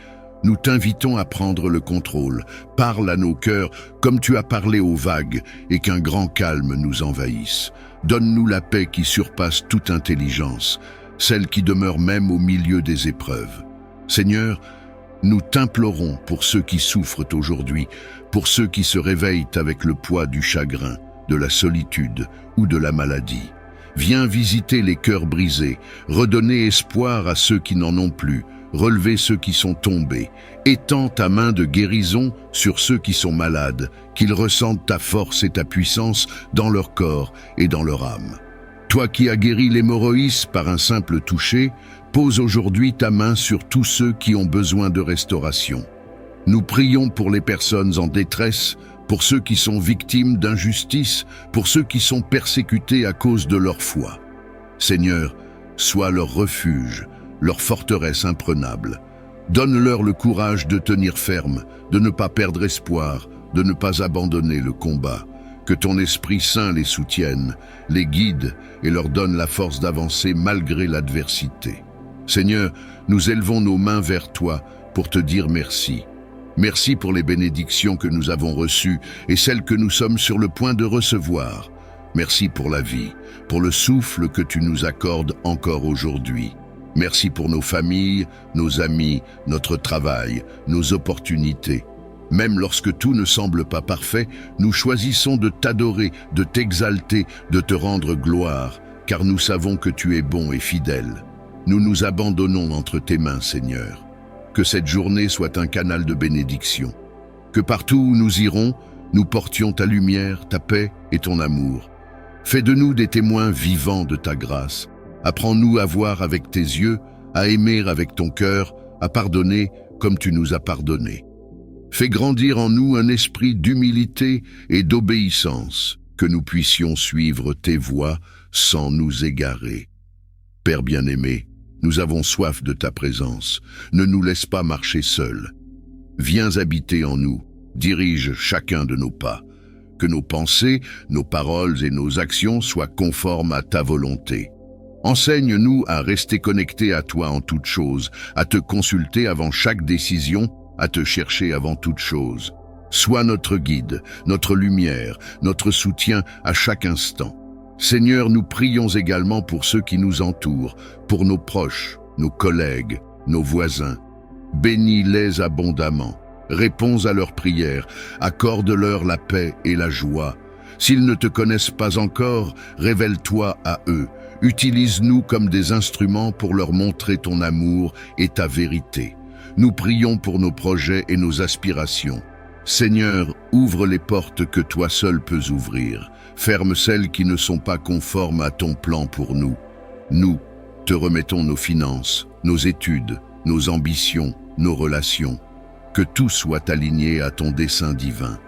nous t'invitons à prendre le contrôle. Parle à nos cœurs comme tu as parlé aux vagues et qu'un grand calme nous envahisse. Donne-nous la paix qui surpasse toute intelligence, celle qui demeure même au milieu des épreuves. Seigneur, nous t'implorons pour ceux qui souffrent aujourd'hui, pour ceux qui se réveillent avec le poids du chagrin, de la solitude ou de la maladie. Viens visiter les cœurs brisés, redonner espoir à ceux qui n'en ont plus, relever ceux qui sont tombés. Étends ta main de guérison sur ceux qui sont malades, qu'ils ressentent ta force et ta puissance dans leur corps et dans leur âme. Toi qui as guéri l'hémorroïde par un simple toucher, pose aujourd'hui ta main sur tous ceux qui ont besoin de restauration. Nous prions pour les personnes en détresse, pour ceux qui sont victimes d'injustice, pour ceux qui sont persécutés à cause de leur foi. Seigneur, sois leur refuge, leur forteresse imprenable. Donne-leur le courage de tenir ferme, de ne pas perdre espoir, de ne pas abandonner le combat. Que ton Esprit Saint les soutienne, les guide et leur donne la force d'avancer malgré l'adversité. Seigneur, nous élevons nos mains vers toi pour te dire merci. Merci pour les bénédictions que nous avons reçues et celles que nous sommes sur le point de recevoir. Merci pour la vie, pour le souffle que tu nous accordes encore aujourd'hui. Merci pour nos familles, nos amis, notre travail, nos opportunités. Même lorsque tout ne semble pas parfait, nous choisissons de t'adorer, de t'exalter, de te rendre gloire, car nous savons que tu es bon et fidèle. Nous nous abandonnons entre tes mains, Seigneur. Que cette journée soit un canal de bénédiction. Que partout où nous irons, nous portions ta lumière, ta paix et ton amour. Fais de nous des témoins vivants de ta grâce. Apprends-nous à voir avec tes yeux, à aimer avec ton cœur, à pardonner comme tu nous as pardonné. Fais grandir en nous un esprit d'humilité et d'obéissance, que nous puissions suivre tes voies sans nous égarer. Père bien-aimé, nous avons soif de ta présence. Ne nous laisse pas marcher seuls. Viens habiter en nous, dirige chacun de nos pas. Que nos pensées, nos paroles et nos actions soient conformes à ta volonté. Enseigne-nous à rester connectés à toi en toutes choses, à te consulter avant chaque décision, à te chercher avant toute chose. Sois notre guide, notre lumière, notre soutien à chaque instant. Seigneur, nous prions également pour ceux qui nous entourent, pour nos proches, nos collègues, nos voisins. Bénis-les abondamment. Réponds à leurs prières, accorde-leur la paix et la joie. S'ils ne te connaissent pas encore, révèle-toi à eux. Utilise-nous comme des instruments pour leur montrer ton amour et ta vérité. Nous prions pour nos projets et nos aspirations. Seigneur, ouvre les portes que toi seul peux ouvrir. Ferme celles qui ne sont pas conformes à ton plan pour nous. Nous te remettons nos finances, nos études, nos ambitions, nos relations. Que tout soit aligné à ton dessein divin.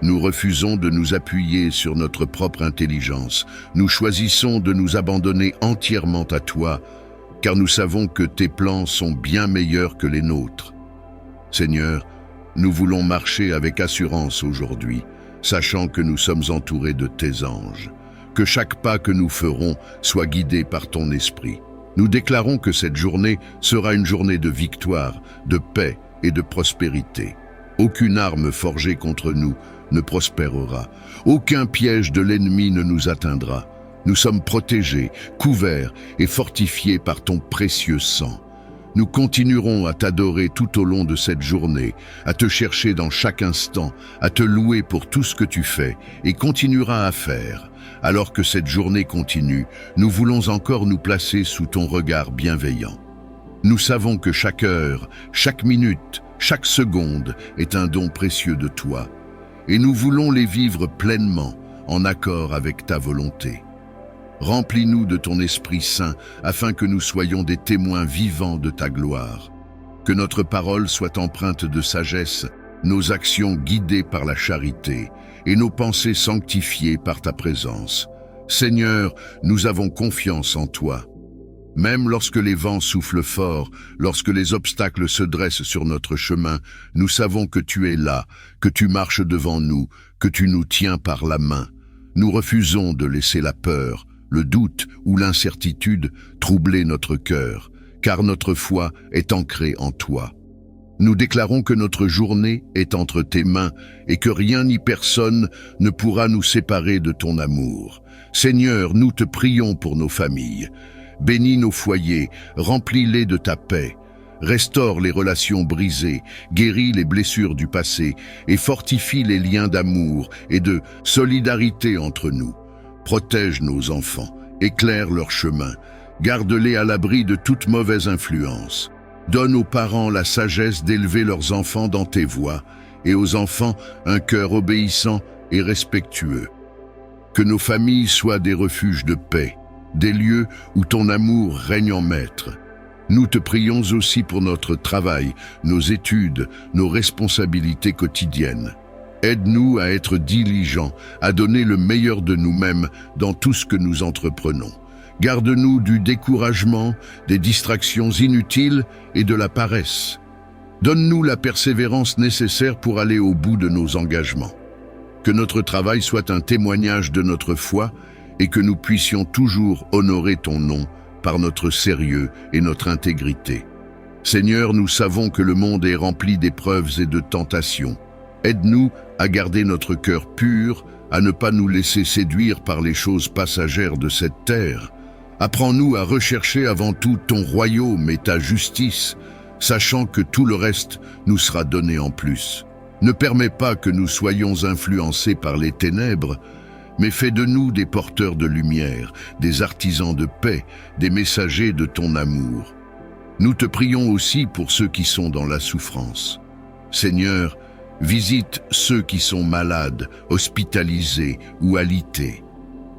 Nous refusons de nous appuyer sur notre propre intelligence. Nous choisissons de nous abandonner entièrement à toi, car nous savons que tes plans sont bien meilleurs que les nôtres. Seigneur, nous voulons marcher avec assurance aujourd'hui, sachant que nous sommes entourés de tes anges. Que chaque pas que nous ferons soit guidé par ton esprit. Nous déclarons que cette journée sera une journée de victoire, de paix et de prospérité. Aucune arme forgée contre nous ne prospérera. Aucun piège de l'ennemi ne nous atteindra. Nous sommes protégés, couverts et fortifiés par ton précieux sang. Nous continuerons à t'adorer tout au long de cette journée, à te chercher dans chaque instant, à te louer pour tout ce que tu fais et continueras à faire. Alors que cette journée continue, nous voulons encore nous placer sous ton regard bienveillant. Nous savons que chaque heure, chaque minute, chaque seconde est un don précieux de toi, et nous voulons les vivre pleinement, en accord avec ta volonté. Remplis-nous de ton Esprit Saint, afin que nous soyons des témoins vivants de ta gloire. Que notre parole soit empreinte de sagesse, nos actions guidées par la charité, et nos pensées sanctifiées par ta présence. Seigneur, nous avons confiance en toi. Même lorsque les vents soufflent fort, lorsque les obstacles se dressent sur notre chemin, nous savons que tu es là, que tu marches devant nous, que tu nous tiens par la main. Nous refusons de laisser la peur, le doute ou l'incertitude troubler notre cœur, car notre foi est ancrée en toi. Nous déclarons que notre journée est entre tes mains et que rien ni personne ne pourra nous séparer de ton amour. Seigneur, nous te prions pour nos familles. Bénis nos foyers, remplis-les de ta paix. Restaure les relations brisées, guéris les blessures du passé et fortifie les liens d'amour et de solidarité entre nous. Protège nos enfants, éclaire leur chemin, garde-les à l'abri de toute mauvaise influence. Donne aux parents la sagesse d'élever leurs enfants dans tes voies et aux enfants un cœur obéissant et respectueux. Que nos familles soient des refuges de paix, des lieux où ton amour règne en maître. Nous te prions aussi pour notre travail, nos études, nos responsabilités quotidiennes. Aide-nous à être diligents, à donner le meilleur de nous-mêmes dans tout ce que nous entreprenons. Garde-nous du découragement, des distractions inutiles et de la paresse. Donne-nous la persévérance nécessaire pour aller au bout de nos engagements. Que notre travail soit un témoignage de notre foi et que nous puissions toujours honorer ton nom par notre sérieux et notre intégrité. Seigneur, nous savons que le monde est rempli d'épreuves et de tentations. Aide-nous à garder notre cœur pur, à ne pas nous laisser séduire par les choses passagères de cette terre. Apprends-nous à rechercher avant tout ton royaume et ta justice, sachant que tout le reste nous sera donné en plus. Ne permets pas que nous soyons influencés par les ténèbres, mais fais de nous des porteurs de lumière, des artisans de paix, des messagers de ton amour. Nous te prions aussi pour ceux qui sont dans la souffrance. Seigneur, visite ceux qui sont malades, hospitalisés ou alités.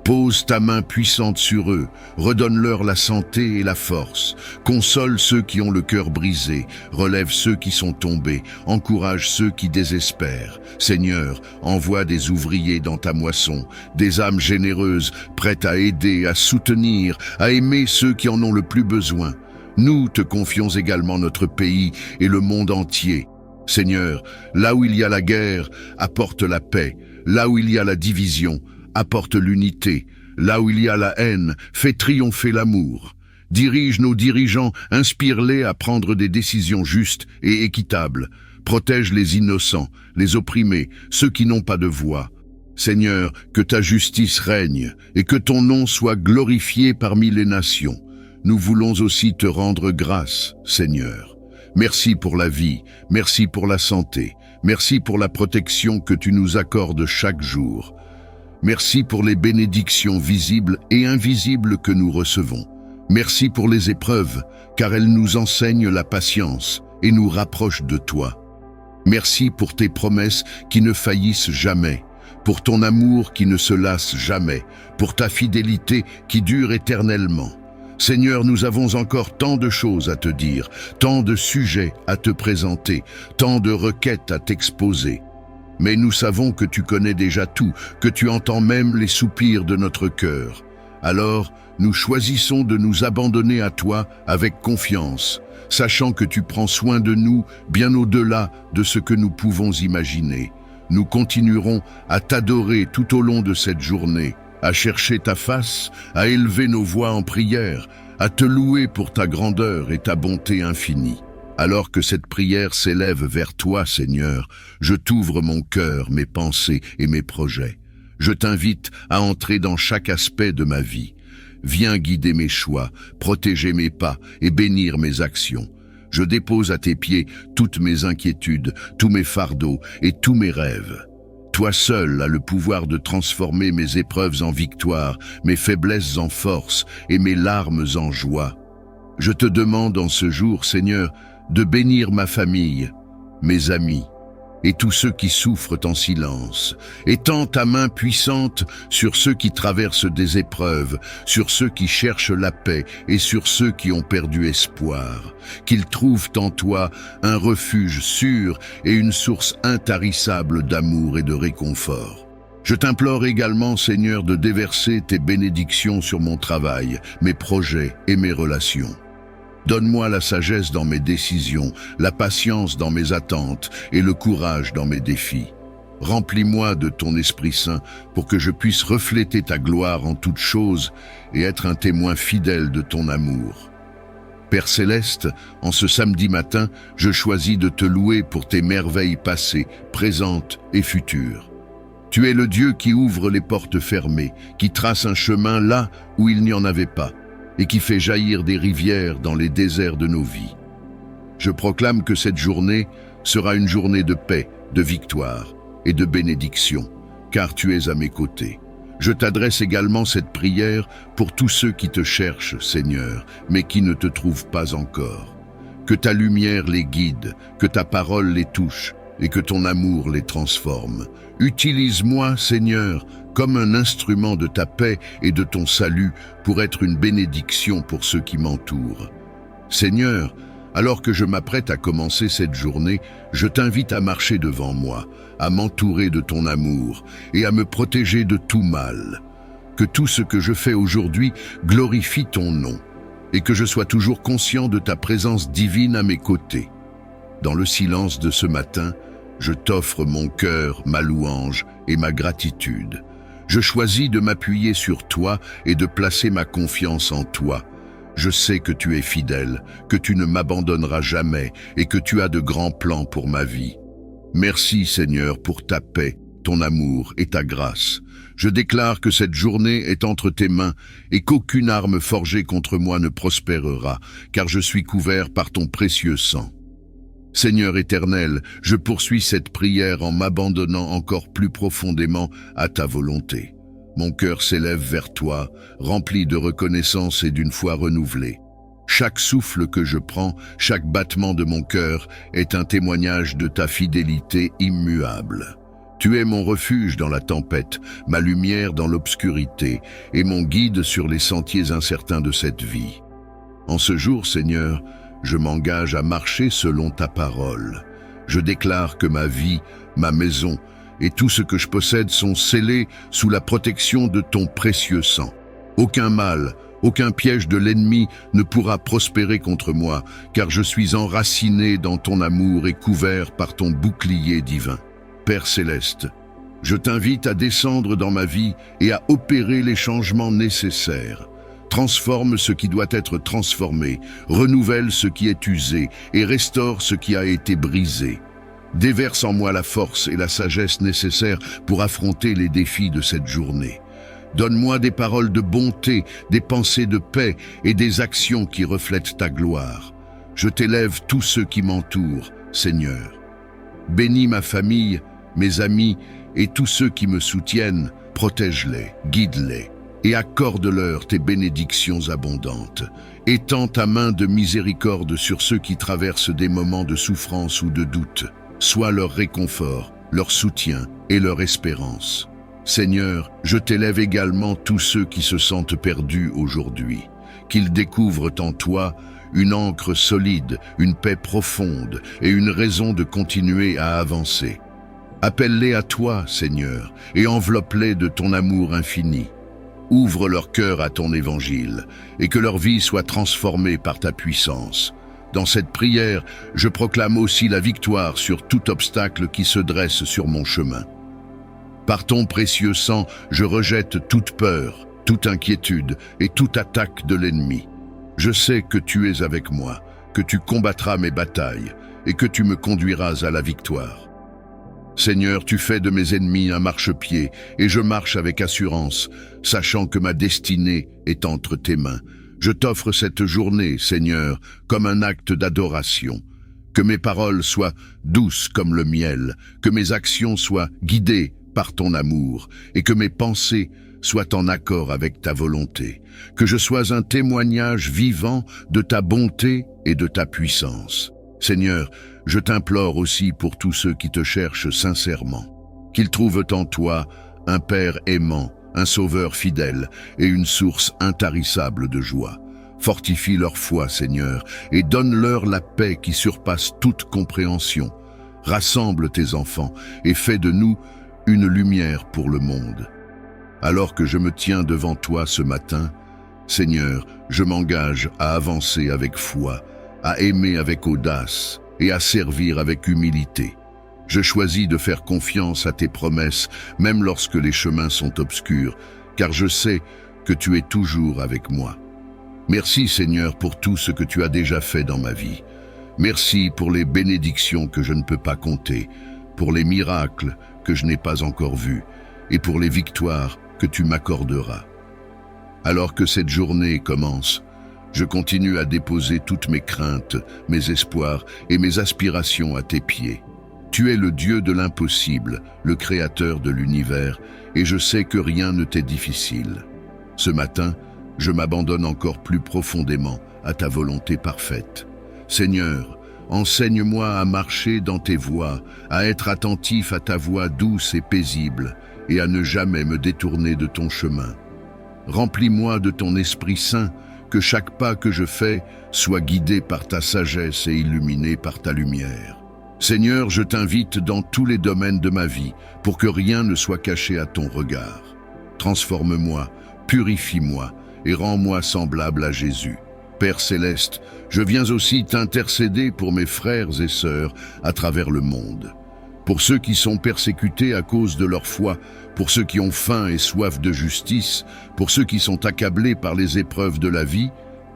Pose ta main puissante sur eux, redonne-leur la santé et la force. Console ceux qui ont le cœur brisé, relève ceux qui sont tombés, encourage ceux qui désespèrent. Seigneur, envoie des ouvriers dans ta moisson, des âmes généreuses, prêtes à aider, à soutenir, à aimer ceux qui en ont le plus besoin. Nous te confions également notre pays et le monde entier. Seigneur, là où il y a la guerre, apporte la paix. Là où il y a la division, apporte l'unité. Là où il y a la haine, fais triompher l'amour. Dirige nos dirigeants, inspire-les à prendre des décisions justes et équitables. Protège les innocents, les opprimés, ceux qui n'ont pas de voix. Seigneur, que ta justice règne et que ton nom soit glorifié parmi les nations. Nous voulons aussi te rendre grâce, Seigneur. Merci pour la vie, merci pour la santé, merci pour la protection que tu nous accordes chaque jour. Merci pour les bénédictions visibles et invisibles que nous recevons. Merci pour les épreuves, car elles nous enseignent la patience et nous rapprochent de toi. Merci pour tes promesses qui ne faillissent jamais, pour ton amour qui ne se lasse jamais, pour ta fidélité qui dure éternellement. Seigneur, nous avons encore tant de choses à te dire, tant de sujets à te présenter, tant de requêtes à t'exposer. Mais nous savons que tu connais déjà tout, que tu entends même les soupirs de notre cœur. Alors, nous choisissons de nous abandonner à toi avec confiance, sachant que tu prends soin de nous bien au-delà de ce que nous pouvons imaginer. Nous continuerons à t'adorer tout au long de cette journée, à chercher ta face, à élever nos voix en prière, à te louer pour ta grandeur et ta bonté infinie. Alors que cette prière s'élève vers toi, Seigneur, je t'ouvre mon cœur, mes pensées et mes projets. Je t'invite à entrer dans chaque aspect de ma vie. Viens guider mes choix, protéger mes pas et bénir mes actions. Je dépose à tes pieds toutes mes inquiétudes, tous mes fardeaux et tous mes rêves. Toi seul as le pouvoir de transformer mes épreuves en victoire, mes faiblesses en force et mes larmes en joie. Je te demande en ce jour, Seigneur, de bénir ma famille, mes amis et tous ceux qui souffrent en silence. Étends ta main puissante sur ceux qui traversent des épreuves, sur ceux qui cherchent la paix et sur ceux qui ont perdu espoir. Qu'ils trouvent en toi un refuge sûr et une source intarissable d'amour et de réconfort. Je t'implore également, Seigneur, de déverser tes bénédictions sur mon travail, mes projets et mes relations. Donne-moi la sagesse dans mes décisions, la patience dans mes attentes et le courage dans mes défis. Remplis-moi de ton Esprit Saint pour que je puisse refléter ta gloire en toutes choses et être un témoin fidèle de ton amour. Père Céleste, en ce samedi matin, je choisis de te louer pour tes merveilles passées, présentes et futures. Tu es le Dieu qui ouvre les portes fermées, qui trace un chemin là où il n'y en avait pas, et qui fait jaillir des rivières dans les déserts de nos vies. Je proclame que cette journée sera une journée de paix, de victoire et de bénédiction, car tu es à mes côtés. Je t'adresse également cette prière pour tous ceux qui te cherchent, Seigneur, mais qui ne te trouvent pas encore. Que ta lumière les guide, que ta parole les touche et que ton amour les transforme. Utilise-moi, Seigneur, comme un instrument de ta paix et de ton salut pour être une bénédiction pour ceux qui m'entourent. Seigneur, alors que je m'apprête à commencer cette journée, je t'invite à marcher devant moi, à m'entourer de ton amour et à me protéger de tout mal. Que tout ce que je fais aujourd'hui glorifie ton nom et que je sois toujours conscient de ta présence divine à mes côtés. Dans le silence de ce matin, je t'offre mon cœur, ma louange et ma gratitude. Je choisis de m'appuyer sur toi et de placer ma confiance en toi. Je sais que tu es fidèle, que tu ne m'abandonneras jamais et que tu as de grands plans pour ma vie. Merci Seigneur pour ta paix, ton amour et ta grâce. Je déclare que cette journée est entre tes mains et qu'aucune arme forgée contre moi ne prospérera, car je suis couvert par ton précieux sang. Seigneur éternel, je poursuis cette prière en m'abandonnant encore plus profondément à ta volonté. Mon cœur s'élève vers toi, rempli de reconnaissance et d'une foi renouvelée. Chaque souffle que je prends, chaque battement de mon cœur est un témoignage de ta fidélité immuable. Tu es mon refuge dans la tempête, ma lumière dans l'obscurité et mon guide sur les sentiers incertains de cette vie. En ce jour, Seigneur, je m'engage à marcher selon ta parole. Je déclare que ma vie, ma maison et tout ce que je possède sont scellés sous la protection de ton précieux sang. Aucun mal, aucun piège de l'ennemi ne pourra prospérer contre moi, car je suis enraciné dans ton amour et couvert par ton bouclier divin. Père céleste, je t'invite à descendre dans ma vie et à opérer les changements nécessaires. Transforme ce qui doit être transformé, renouvelle ce qui est usé et restaure ce qui a été brisé. Déverse en moi la force et la sagesse nécessaires pour affronter les défis de cette journée. Donne-moi des paroles de bonté, des pensées de paix et des actions qui reflètent ta gloire. Je t'élève tous ceux qui m'entourent, Seigneur. Bénis ma famille, mes amis et tous ceux qui me soutiennent, protège-les, guide-les. Et accorde-leur tes bénédictions abondantes. Étends ta main de miséricorde sur ceux qui traversent des moments de souffrance ou de doute. Sois leur réconfort, leur soutien et leur espérance. Seigneur, je t'élève également tous ceux qui se sentent perdus aujourd'hui. Qu'ils découvrent en toi une ancre solide, une paix profonde et une raison de continuer à avancer. Appelle-les à toi, Seigneur, et enveloppe-les de ton amour infini. Ouvre leur cœur à ton évangile et que leur vie soit transformée par ta puissance. Dans cette prière, je proclame aussi la victoire sur tout obstacle qui se dresse sur mon chemin. Par ton précieux sang, je rejette toute peur, toute inquiétude et toute attaque de l'ennemi. Je sais que tu es avec moi, que tu combattras mes batailles et que tu me conduiras à la victoire. Seigneur, tu fais de mes ennemis un marchepied et je marche avec assurance, sachant que ma destinée est entre tes mains. Je t'offre cette journée, Seigneur, comme un acte d'adoration. Que mes paroles soient douces comme le miel, que mes actions soient guidées par ton amour et que mes pensées soient en accord avec ta volonté. Que je sois un témoignage vivant de ta bonté et de ta puissance. Seigneur, je t'implore aussi pour tous ceux qui te cherchent sincèrement, qu'ils trouvent en toi un Père aimant, un Sauveur fidèle et une source intarissable de joie. Fortifie leur foi, Seigneur, et donne-leur la paix qui surpasse toute compréhension. Rassemble tes enfants et fais de nous une lumière pour le monde. Alors que je me tiens devant toi ce matin, Seigneur, je m'engage à avancer avec foi, à aimer avec audace et à servir avec humilité. Je choisis de faire confiance à tes promesses, même lorsque les chemins sont obscurs, car je sais que tu es toujours avec moi. Merci Seigneur pour tout ce que tu as déjà fait dans ma vie. Merci pour les bénédictions que je ne peux pas compter, pour les miracles que je n'ai pas encore vus et pour les victoires que tu m'accorderas. Alors que cette journée commence, je continue à déposer toutes mes craintes, mes espoirs et mes aspirations à tes pieds. Tu es le Dieu de l'impossible, le Créateur de l'univers, et je sais que rien ne t'est difficile. Ce matin, je m'abandonne encore plus profondément à ta volonté parfaite. Seigneur, enseigne-moi à marcher dans tes voies, à être attentif à ta voix douce et paisible, et à ne jamais me détourner de ton chemin. Remplis-moi de ton Esprit Saint, que chaque pas que je fais soit guidé par ta sagesse et illuminé par ta lumière. Seigneur, je t'invite dans tous les domaines de ma vie pour que rien ne soit caché à ton regard. Transforme-moi, purifie-moi et rends-moi semblable à Jésus. Père céleste, je viens aussi t'intercéder pour mes frères et sœurs à travers le monde. Pour ceux qui sont persécutés à cause de leur foi, pour ceux qui ont faim et soif de justice, pour ceux qui sont accablés par les épreuves de la vie,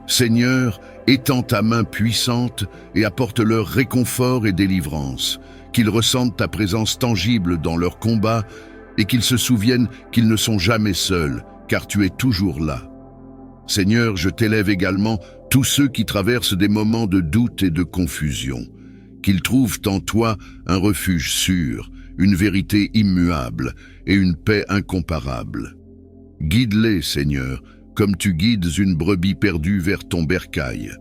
Seigneur, étends ta main puissante et apporte-leur réconfort et délivrance, qu'ils ressentent ta présence tangible dans leur combat et qu'ils se souviennent qu'ils ne sont jamais seuls, car tu es toujours là. Seigneur, je t'élève également tous ceux qui traversent des moments de doute et de confusion. qu'ils trouvent en toi un refuge sûr, une vérité immuable et une paix incomparable. Guide-les, Seigneur, comme tu guides une brebis perdue vers ton bercail.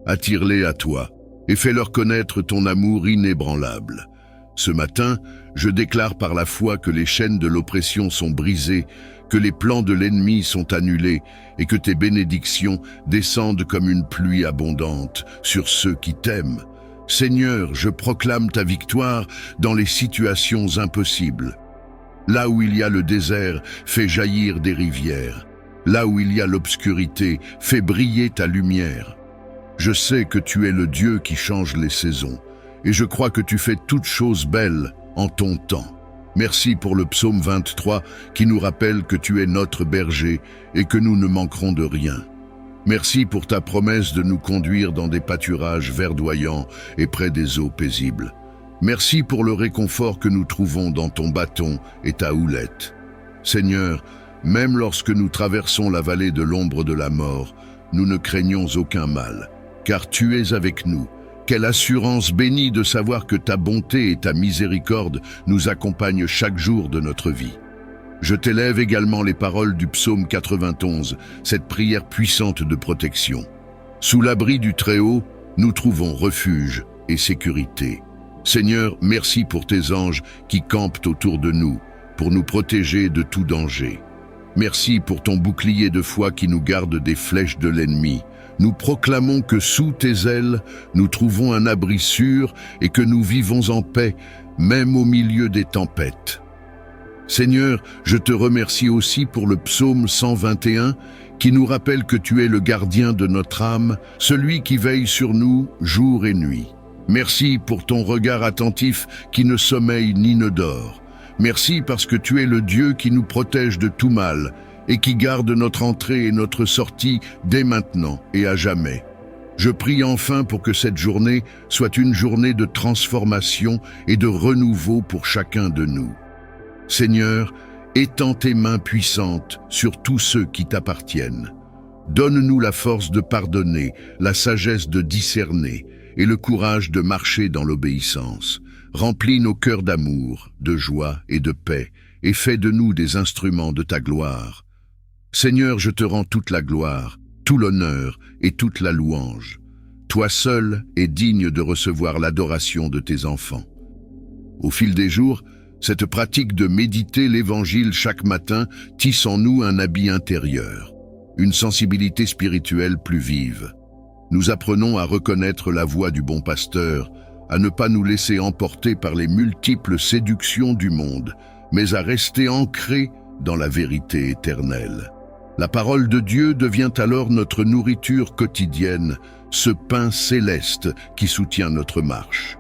Attire-les à toi et fais-leur connaître ton amour inébranlable. Ce matin, je déclare par la foi que les chaînes de l'oppression sont brisées, que les plans de l'ennemi sont annulés et que tes bénédictions descendent comme une pluie abondante sur ceux qui t'aiment. Seigneur, je proclame ta victoire dans les situations impossibles. Là où il y a le désert, fais jaillir des rivières. Là où il y a l'obscurité, fais briller ta lumière. Je sais que tu es le Dieu qui change les saisons, et je crois que tu fais toutes choses belles en ton temps. Merci pour le psaume 23 qui nous rappelle que tu es notre berger et que nous ne manquerons de rien. Merci pour ta promesse de nous conduire dans des pâturages verdoyants et près des eaux paisibles. Merci pour le réconfort que nous trouvons dans ton bâton et ta houlette. Seigneur, même lorsque nous traversons la vallée de l'ombre de la mort, nous ne craignons aucun mal, car tu es avec nous. Quelle assurance bénie de savoir que ta bonté et ta miséricorde nous accompagnent chaque jour de notre vie. Je t'élève également les paroles du psaume 91, cette prière puissante de protection. Sous l'abri du Très-Haut, nous trouvons refuge et sécurité. Seigneur, merci pour tes anges qui campent autour de nous, pour nous protéger de tout danger. Merci pour ton bouclier de foi qui nous garde des flèches de l'ennemi. Nous proclamons que sous tes ailes, nous trouvons un abri sûr et que nous vivons en paix, même au milieu des tempêtes. Seigneur, je te remercie aussi pour le psaume 121 qui nous rappelle que tu es le gardien de notre âme, celui qui veille sur nous jour et nuit. Merci pour ton regard attentif qui ne sommeille ni ne dort. Merci parce que tu es le Dieu qui nous protège de tout mal et qui garde notre entrée et notre sortie dès maintenant et à jamais. Je prie enfin pour que cette journée soit une journée de transformation et de renouveau pour chacun de nous. Seigneur, étends tes mains puissantes sur tous ceux qui t'appartiennent. Donne-nous la force de pardonner, la sagesse de discerner et le courage de marcher dans l'obéissance. Remplis nos cœurs d'amour, de joie et de paix, et fais de nous des instruments de ta gloire. Seigneur, je te rends toute la gloire, tout l'honneur et toute la louange. Toi seul es digne de recevoir l'adoration de tes enfants. Au fil des jours, cette pratique de méditer l'Évangile chaque matin tisse en nous un habit intérieur, une sensibilité spirituelle plus vive. Nous apprenons à reconnaître la voix du bon pasteur, à ne pas nous laisser emporter par les multiples séductions du monde, mais à rester ancrés dans la vérité éternelle. La parole de Dieu devient alors notre nourriture quotidienne, ce pain céleste qui soutient notre marche.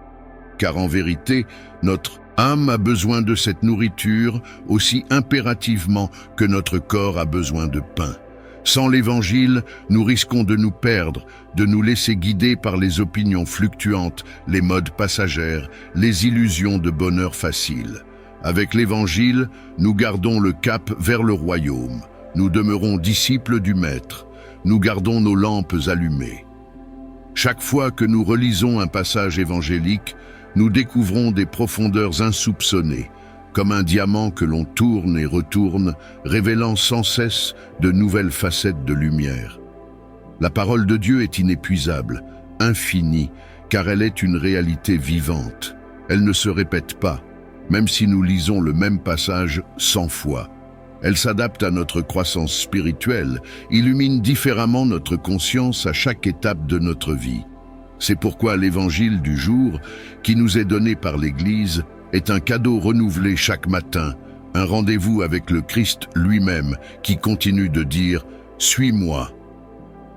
Car en vérité, notre âme a besoin de cette nourriture aussi impérativement que notre corps a besoin de pain. Sans l'Évangile, nous risquons de nous perdre, de nous laisser guider par les opinions fluctuantes, les modes passagères, les illusions de bonheur facile. Avec l'Évangile, nous gardons le cap vers le royaume. Nous demeurons disciples du Maître. Nous gardons nos lampes allumées. Chaque fois que nous relisons un passage évangélique, nous découvrons des profondeurs insoupçonnées, comme un diamant que l'on tourne et retourne, révélant sans cesse de nouvelles facettes de lumière. La parole de Dieu est inépuisable, infinie, car elle est une réalité vivante. Elle ne se répète pas, même si nous lisons le même passage 100 fois. Elle s'adapte à notre croissance spirituelle, illumine différemment notre conscience à chaque étape de notre vie. C'est pourquoi l'Évangile du jour, qui nous est donné par l'Église, est un cadeau renouvelé chaque matin, un rendez-vous avec le Christ lui-même qui continue de dire « Suis-moi ».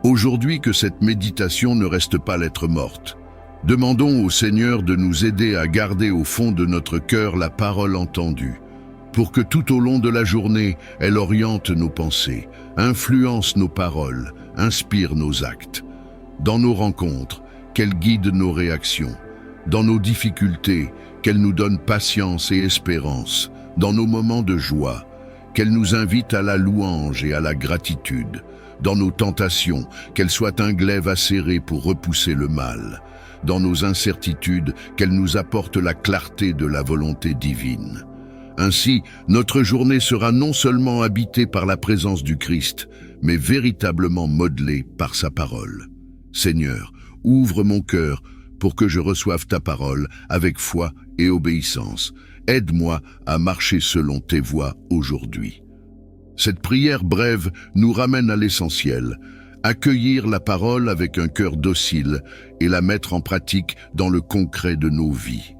Aujourd'hui, que cette méditation ne reste pas lettre morte. Demandons au Seigneur de nous aider à garder au fond de notre cœur la parole entendue, pour que tout au long de la journée, elle oriente nos pensées, influence nos paroles, inspire nos actes. Dans nos rencontres, qu'elle guide nos réactions. Dans nos difficultés, qu'elle nous donne patience et espérance. Dans nos moments de joie, qu'elle nous invite à la louange et à la gratitude. dans nos tentations, qu'elle soit un glaive acéré pour repousser le mal. Dans nos incertitudes, qu'elle nous apporte la clarté de la volonté divine. Ainsi, notre journée sera non seulement habitée par la présence du Christ, mais véritablement modelée par sa parole. Seigneur, ouvre mon cœur pour que je reçoive ta parole avec foi et obéissance. Aide-moi à marcher selon tes voies aujourd'hui. Cette prière brève nous ramène à l'essentiel, accueillir la parole avec un cœur docile et la mettre en pratique dans le concret de nos vies.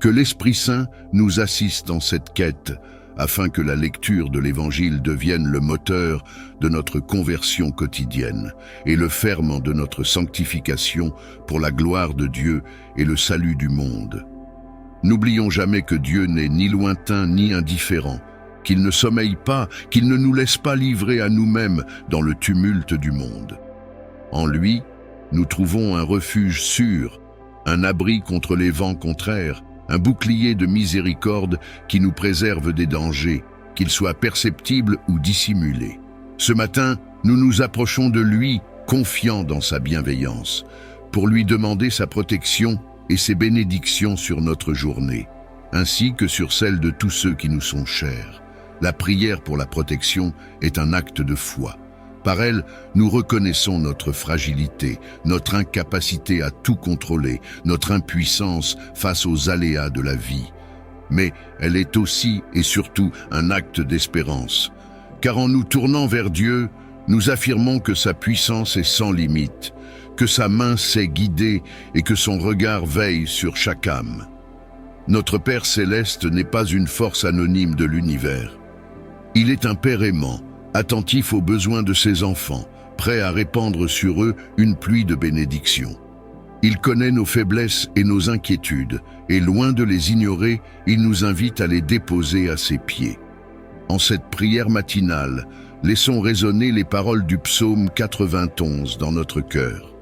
Que l'Esprit Saint nous assiste dans cette quête, afin que la lecture de l'Évangile devienne le moteur de notre conversion quotidienne et le ferment de notre sanctification pour la gloire de Dieu et le salut du monde. N'oublions jamais que Dieu n'est ni lointain ni indifférent, qu'il ne sommeille pas, qu'il ne nous laisse pas livrer à nous-mêmes dans le tumulte du monde. En lui, nous trouvons un refuge sûr, un abri contre les vents contraires, un bouclier de miséricorde qui nous préserve des dangers, qu'ils soient perceptibles ou dissimulés. Ce matin, nous nous approchons de lui, confiants dans sa bienveillance, pour lui demander sa protection et ses bénédictions sur notre journée, ainsi que sur celle de tous ceux qui nous sont chers. La prière pour la protection est un acte de foi. Par elle, nous reconnaissons notre fragilité, notre incapacité à tout contrôler, notre impuissance face aux aléas de la vie. Mais elle est aussi et surtout un acte d'espérance. Car en nous tournant vers Dieu, nous affirmons que sa puissance est sans limite, que sa main sait guider et que son regard veille sur chaque âme. Notre Père céleste n'est pas une force anonyme de l'univers. Il est un Père aimant, attentif aux besoins de ses enfants, prêt à répandre sur eux une pluie de bénédictions. Il connaît nos faiblesses et nos inquiétudes, et loin de les ignorer, il nous invite à les déposer à ses pieds. En cette prière matinale, laissons résonner les paroles du psaume 91 dans notre cœur.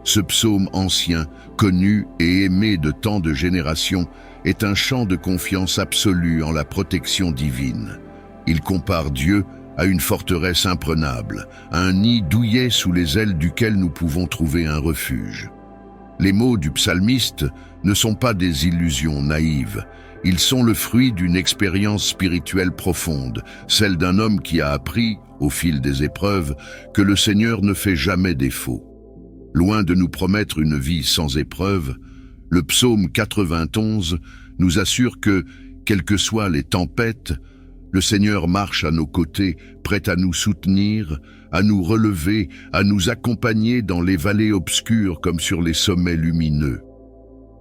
Ce psaume ancien, connu et aimé de tant de générations, est un chant de confiance absolue en la protection divine. Il compare Dieu à une forteresse imprenable, à un nid douillet sous les ailes duquel nous pouvons trouver un refuge. Les mots du psalmiste ne sont pas des illusions naïves, ils sont le fruit d'une expérience spirituelle profonde, celle d'un homme qui a appris, au fil des épreuves, que le Seigneur ne fait jamais défaut. Loin de nous promettre une vie sans épreuve, le psaume 91 nous assure que, quelles que soient les tempêtes, le Seigneur marche à nos côtés, prêt à nous soutenir, à nous relever, à nous accompagner dans les vallées obscures comme sur les sommets lumineux.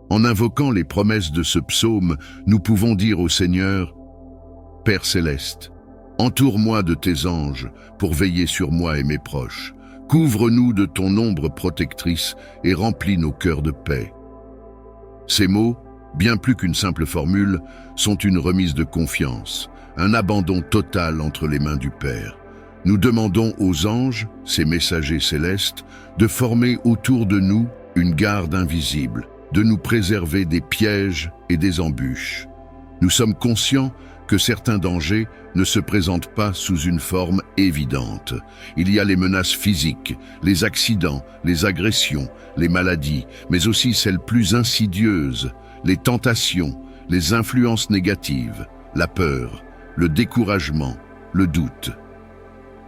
En invoquant les promesses de ce psaume, nous pouvons dire au Seigneur, « Père céleste, entoure-moi de tes anges pour veiller sur moi et mes proches. Couvre-nous de ton ombre protectrice et remplis nos cœurs de paix. » Ces mots, bien plus qu'une simple formule, sont une remise de confiance, un abandon total entre les mains du Père. Nous demandons aux anges, ces messagers célestes, de former autour de nous une garde invisible, de nous préserver des pièges et des embûches. Nous sommes conscients que certains dangers ne se présentent pas sous une forme évidente. Il y a les menaces physiques, les accidents, les agressions, les maladies, mais aussi celles plus insidieuses, les tentations, les influences négatives, la peur, le découragement, le doute.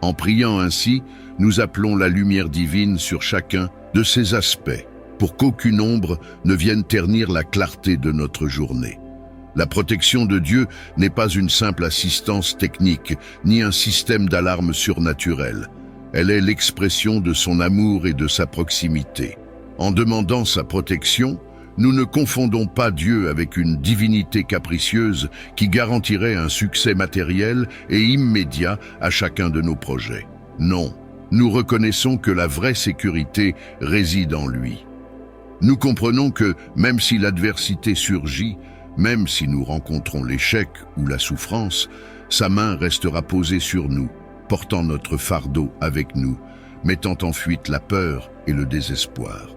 En priant ainsi, nous appelons la lumière divine sur chacun de ces aspects, pour qu'aucune ombre ne vienne ternir la clarté de notre journée. La protection de Dieu n'est pas une simple assistance technique, ni un système d'alarme surnaturel. Elle est l'expression de son amour et de sa proximité. En demandant sa protection, nous ne confondons pas Dieu avec une divinité capricieuse qui garantirait un succès matériel et immédiat à chacun de nos projets. Non, nous reconnaissons que la vraie sécurité réside en lui. Nous comprenons que, même si l'adversité surgit, même si nous rencontrons l'échec ou la souffrance, sa main restera posée sur nous, portant notre fardeau avec nous, mettant en fuite la peur et le désespoir.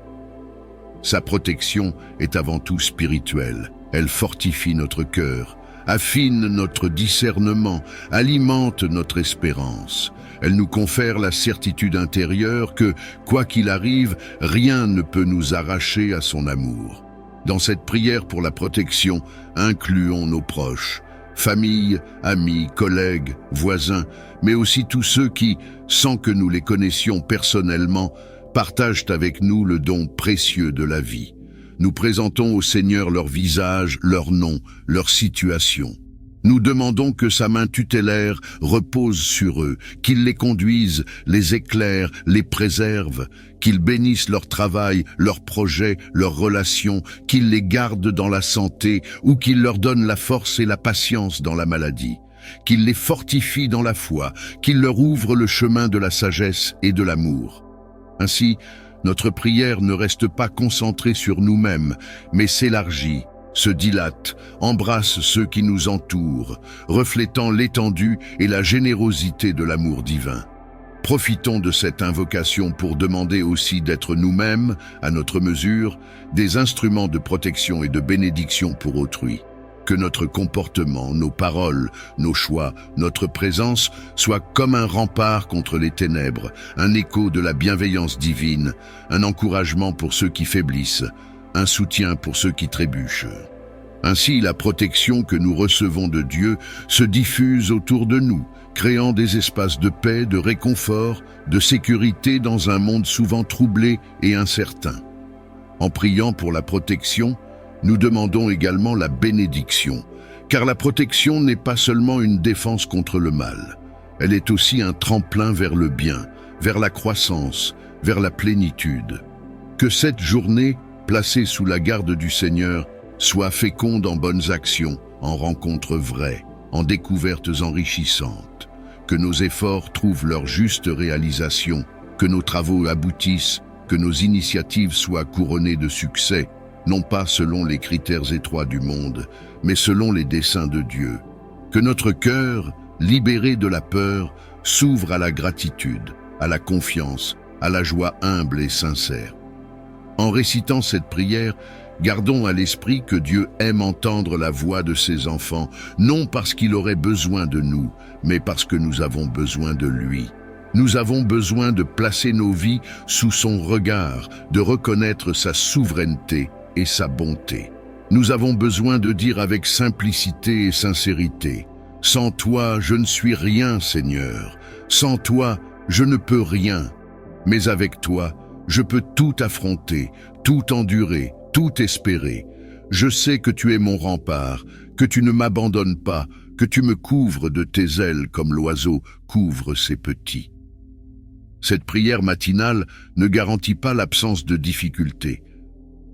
Sa protection est avant tout spirituelle. Elle fortifie notre cœur, affine notre discernement, alimente notre espérance. Elle nous confère la certitude intérieure que, quoi qu'il arrive, rien ne peut nous arracher à son amour. Dans cette prière pour la protection, incluons nos proches, famille, amis, collègues, voisins, mais aussi tous ceux qui, sans que nous les connaissions personnellement, partagent avec nous le don précieux de la vie. Nous présentons au Seigneur leur visage, leur nom, leur situation. Nous demandons que sa main tutélaire repose sur eux, qu'il les conduise, les éclaire, les préserve, qu'il bénisse leur travail, leurs projets, leurs relations, qu'il les garde dans la santé ou qu'il leur donne la force et la patience dans la maladie, qu'il les fortifie dans la foi, qu'il leur ouvre le chemin de la sagesse et de l'amour. Ainsi, notre prière ne reste pas concentrée sur nous-mêmes, mais s'élargit, se dilate, embrasse ceux qui nous entourent, reflétant l'étendue et la générosité de l'amour divin. Profitons de cette invocation pour demander aussi d'être nous-mêmes, à notre mesure, des instruments de protection et de bénédiction pour autrui. Que notre comportement, nos paroles, nos choix, notre présence soient comme un rempart contre les ténèbres, un écho de la bienveillance divine, un encouragement pour ceux qui faiblissent, un soutien pour ceux qui trébuchent. Ainsi, la protection que nous recevons de Dieu se diffuse autour de nous, créant des espaces de paix, de réconfort, de sécurité dans un monde souvent troublé et incertain. En priant pour la protection, nous demandons également la bénédiction, car la protection n'est pas seulement une défense contre le mal, elle est aussi un tremplin vers le bien, vers la croissance, vers la plénitude. Que cette journée, placée sous la garde du Seigneur, soit féconde en bonnes actions, en rencontres vraies, en découvertes enrichissantes. Que nos efforts trouvent leur juste réalisation, que nos travaux aboutissent, que nos initiatives soient couronnées de succès, non pas selon les critères étroits du monde, mais selon les desseins de Dieu. Que notre cœur, libéré de la peur, s'ouvre à la gratitude, à la confiance, à la joie humble et sincère. En récitant cette prière, gardons à l'esprit que Dieu aime entendre la voix de ses enfants, non parce qu'il aurait besoin de nous, mais parce que nous avons besoin de lui. Nous avons besoin de placer nos vies sous son regard, de reconnaître sa souveraineté et sa bonté. Nous avons besoin de dire avec simplicité et sincérité, « Sans toi, je ne suis rien, Seigneur. Sans toi, je ne peux rien. Mais avec toi, je peux tout affronter, tout endurer, tout espérer. Je sais que tu es mon rempart, que tu ne m'abandonnes pas, que tu me couvres de tes ailes comme l'oiseau couvre ses petits. » Cette prière matinale ne garantit pas l'absence de difficultés,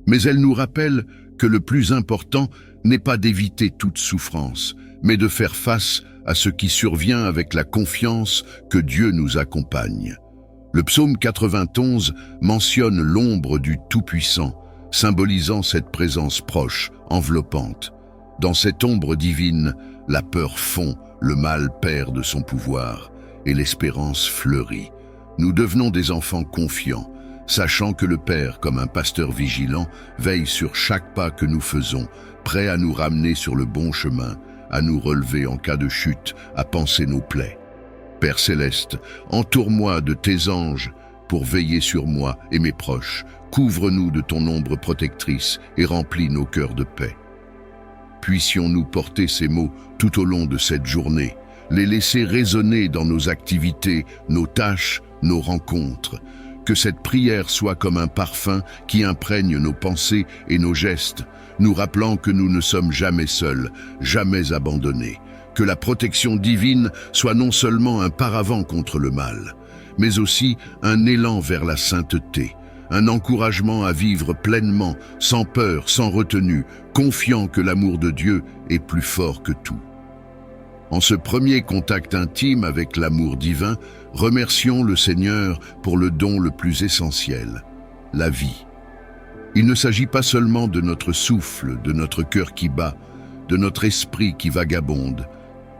mais elle nous rappelle que le plus important n'est pas d'éviter toute souffrance, mais de faire face à ce qui survient avec la confiance que Dieu nous accompagne. Le psaume 91 mentionne l'ombre du Tout-Puissant, symbolisant cette présence proche, enveloppante. Dans cette ombre divine, la peur fond, le mal perd de son pouvoir et l'espérance fleurit. Nous devenons des enfants confiants, sachant que le Père, comme un pasteur vigilant, veille sur chaque pas que nous faisons, prêt à nous ramener sur le bon chemin, à nous relever en cas de chute, à panser nos plaies. Père céleste, entoure-moi de tes anges pour veiller sur moi et mes proches. Couvre-nous de ton ombre protectrice et remplis nos cœurs de paix. Puissions-nous porter ces mots tout au long de cette journée, les laisser résonner dans nos activités, nos tâches, nos rencontres. Que cette prière soit comme un parfum qui imprègne nos pensées et nos gestes, nous rappelant que nous ne sommes jamais seuls, jamais abandonnés. Que la protection divine soit non seulement un paravent contre le mal, mais aussi un élan vers la sainteté, un encouragement à vivre pleinement, sans peur, sans retenue, confiant que l'amour de Dieu est plus fort que tout. En ce premier contact intime avec l'amour divin, remercions le Seigneur pour le don le plus essentiel, la vie. Il ne s'agit pas seulement de notre souffle, de notre cœur qui bat, de notre esprit qui vagabonde.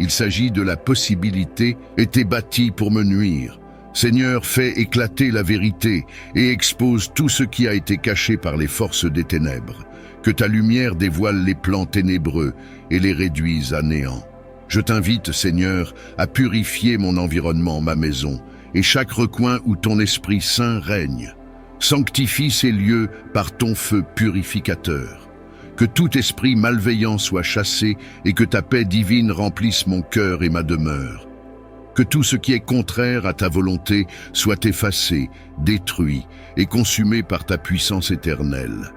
Il s'agit de la possibilité « était bâti pour me nuire ». Seigneur, fais éclater la vérité et expose tout ce qui a été caché par les forces des ténèbres. que ta lumière dévoile les plans ténébreux et les réduise à néant. Je t'invite, Seigneur, à purifier mon environnement, ma maison, et chaque recoin où ton Esprit Saint règne. Sanctifie ces lieux par ton feu purificateur. Que tout esprit malveillant soit chassé et que ta paix divine remplisse mon cœur et ma demeure. Que tout ce qui est contraire à ta volonté soit effacé, détruit et consumé par ta puissance éternelle.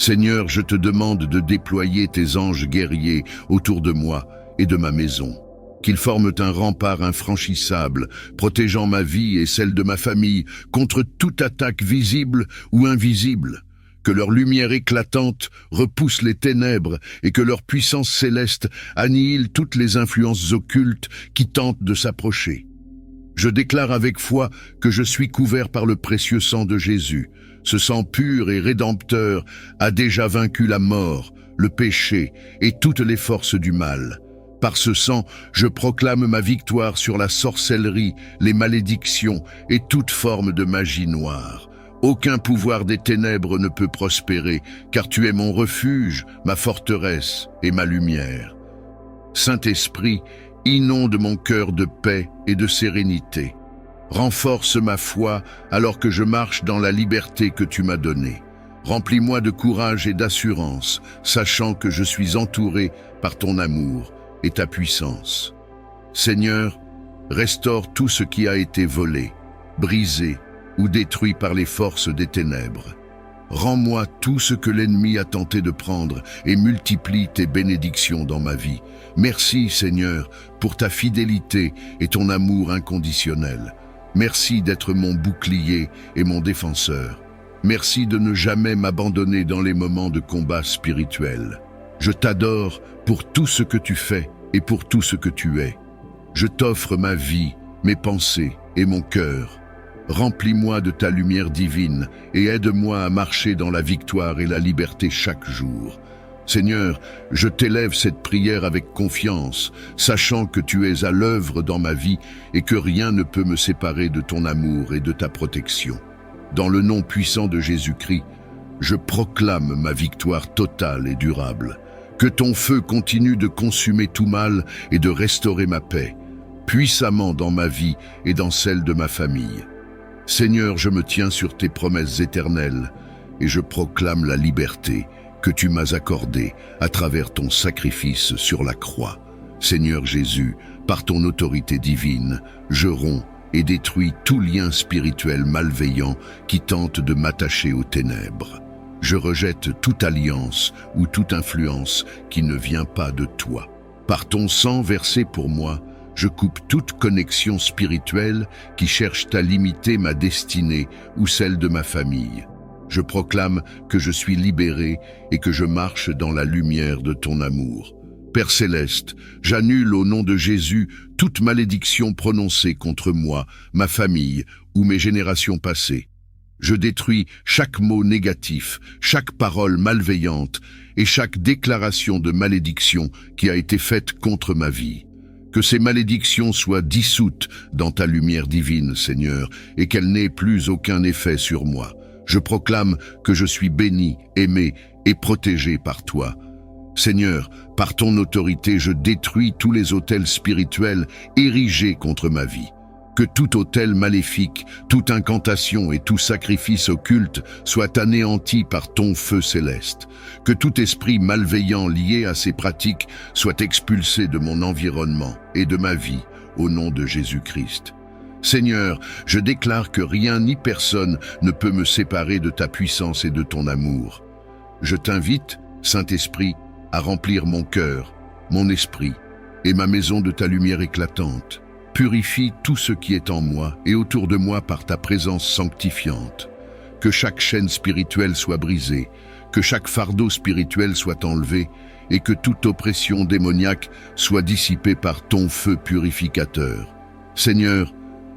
Seigneur, je te demande de déployer tes anges guerriers autour de moi et de ma maison. Qu'ils forment un rempart infranchissable, protégeant ma vie et celle de ma famille contre toute attaque visible ou invisible. Que leur lumière éclatante repousse les ténèbres et que leur puissance céleste annihile toutes les influences occultes qui tentent de s'approcher. Je déclare avec foi que je suis couvert par le précieux sang de Jésus. Ce sang pur et rédempteur a déjà vaincu la mort, le péché et toutes les forces du mal. Par ce sang, je proclame ma victoire sur la sorcellerie, les malédictions et toute forme de magie noire. Aucun pouvoir des ténèbres ne peut prospérer, car tu es mon refuge, ma forteresse et ma lumière. Saint-Esprit, inonde mon cœur de paix et de sérénité. Renforce ma foi alors que je marche dans la liberté que tu m'as donnée. Remplis-moi de courage et d'assurance, sachant que je suis entouré par ton amour et ta puissance. Seigneur, restaure tout ce qui a été volé, brisé ou détruit par les forces des ténèbres. Rends-moi tout ce que l'ennemi a tenté de prendre et multiplie tes bénédictions dans ma vie. Merci, Seigneur, pour ta fidélité et ton amour inconditionnel. Merci d'être mon bouclier et mon défenseur. Merci de ne jamais m'abandonner dans les moments de combat spirituel. Je t'adore pour tout ce que tu fais et pour tout ce que tu es. Je t'offre ma vie, mes pensées et mon cœur. Remplis-moi de ta lumière divine et aide-moi à marcher dans la victoire et la liberté chaque jour. Seigneur, je t'élève cette prière avec confiance, sachant que tu es à l'œuvre dans ma vie et que rien ne peut me séparer de ton amour et de ta protection. Dans le nom puissant de Jésus-Christ, je proclame ma victoire totale et durable. Que ton feu continue de consumer tout mal et de restaurer ma paix, puissamment dans ma vie et dans celle de ma famille. Seigneur, je me tiens sur tes promesses éternelles et je proclame la liberté que tu m'as accordée à travers ton sacrifice sur la croix. Seigneur Jésus, par ton autorité divine, je romps et détruis tout lien spirituel malveillant qui tente de m'attacher aux ténèbres. Je rejette toute alliance ou toute influence qui ne vient pas de toi. Par ton sang versé pour moi, je coupe toute connexion spirituelle qui cherche à limiter ma destinée ou celle de ma famille. Je proclame que je suis libéré et que je marche dans la lumière de ton amour. Père céleste, j'annule au nom de Jésus toute malédiction prononcée contre moi, ma famille ou mes générations passées. Je détruis chaque mot négatif, chaque parole malveillante et chaque déclaration de malédiction qui a été faite contre ma vie. Que ces malédictions soient dissoutes dans ta lumière divine, Seigneur, et qu'elles n'aient plus aucun effet sur moi. Je proclame que je suis béni, aimé et protégé par toi. Seigneur, par ton autorité, je détruis tous les autels spirituels érigés contre ma vie. Que tout autel maléfique, toute incantation et tout sacrifice occulte soit anéanti par ton feu céleste. Que tout esprit malveillant lié à ces pratiques soit expulsé de mon environnement et de ma vie, au nom de Jésus-Christ. Seigneur, je déclare que rien ni personne ne peut me séparer de ta puissance et de ton amour. Je t'invite, Saint-Esprit, à remplir mon cœur, mon esprit et ma maison de ta lumière éclatante. Purifie tout ce qui est en moi et autour de moi par ta présence sanctifiante. Que chaque chaîne spirituelle soit brisée, que chaque fardeau spirituel soit enlevé et que toute oppression démoniaque soit dissipée par ton feu purificateur. Seigneur,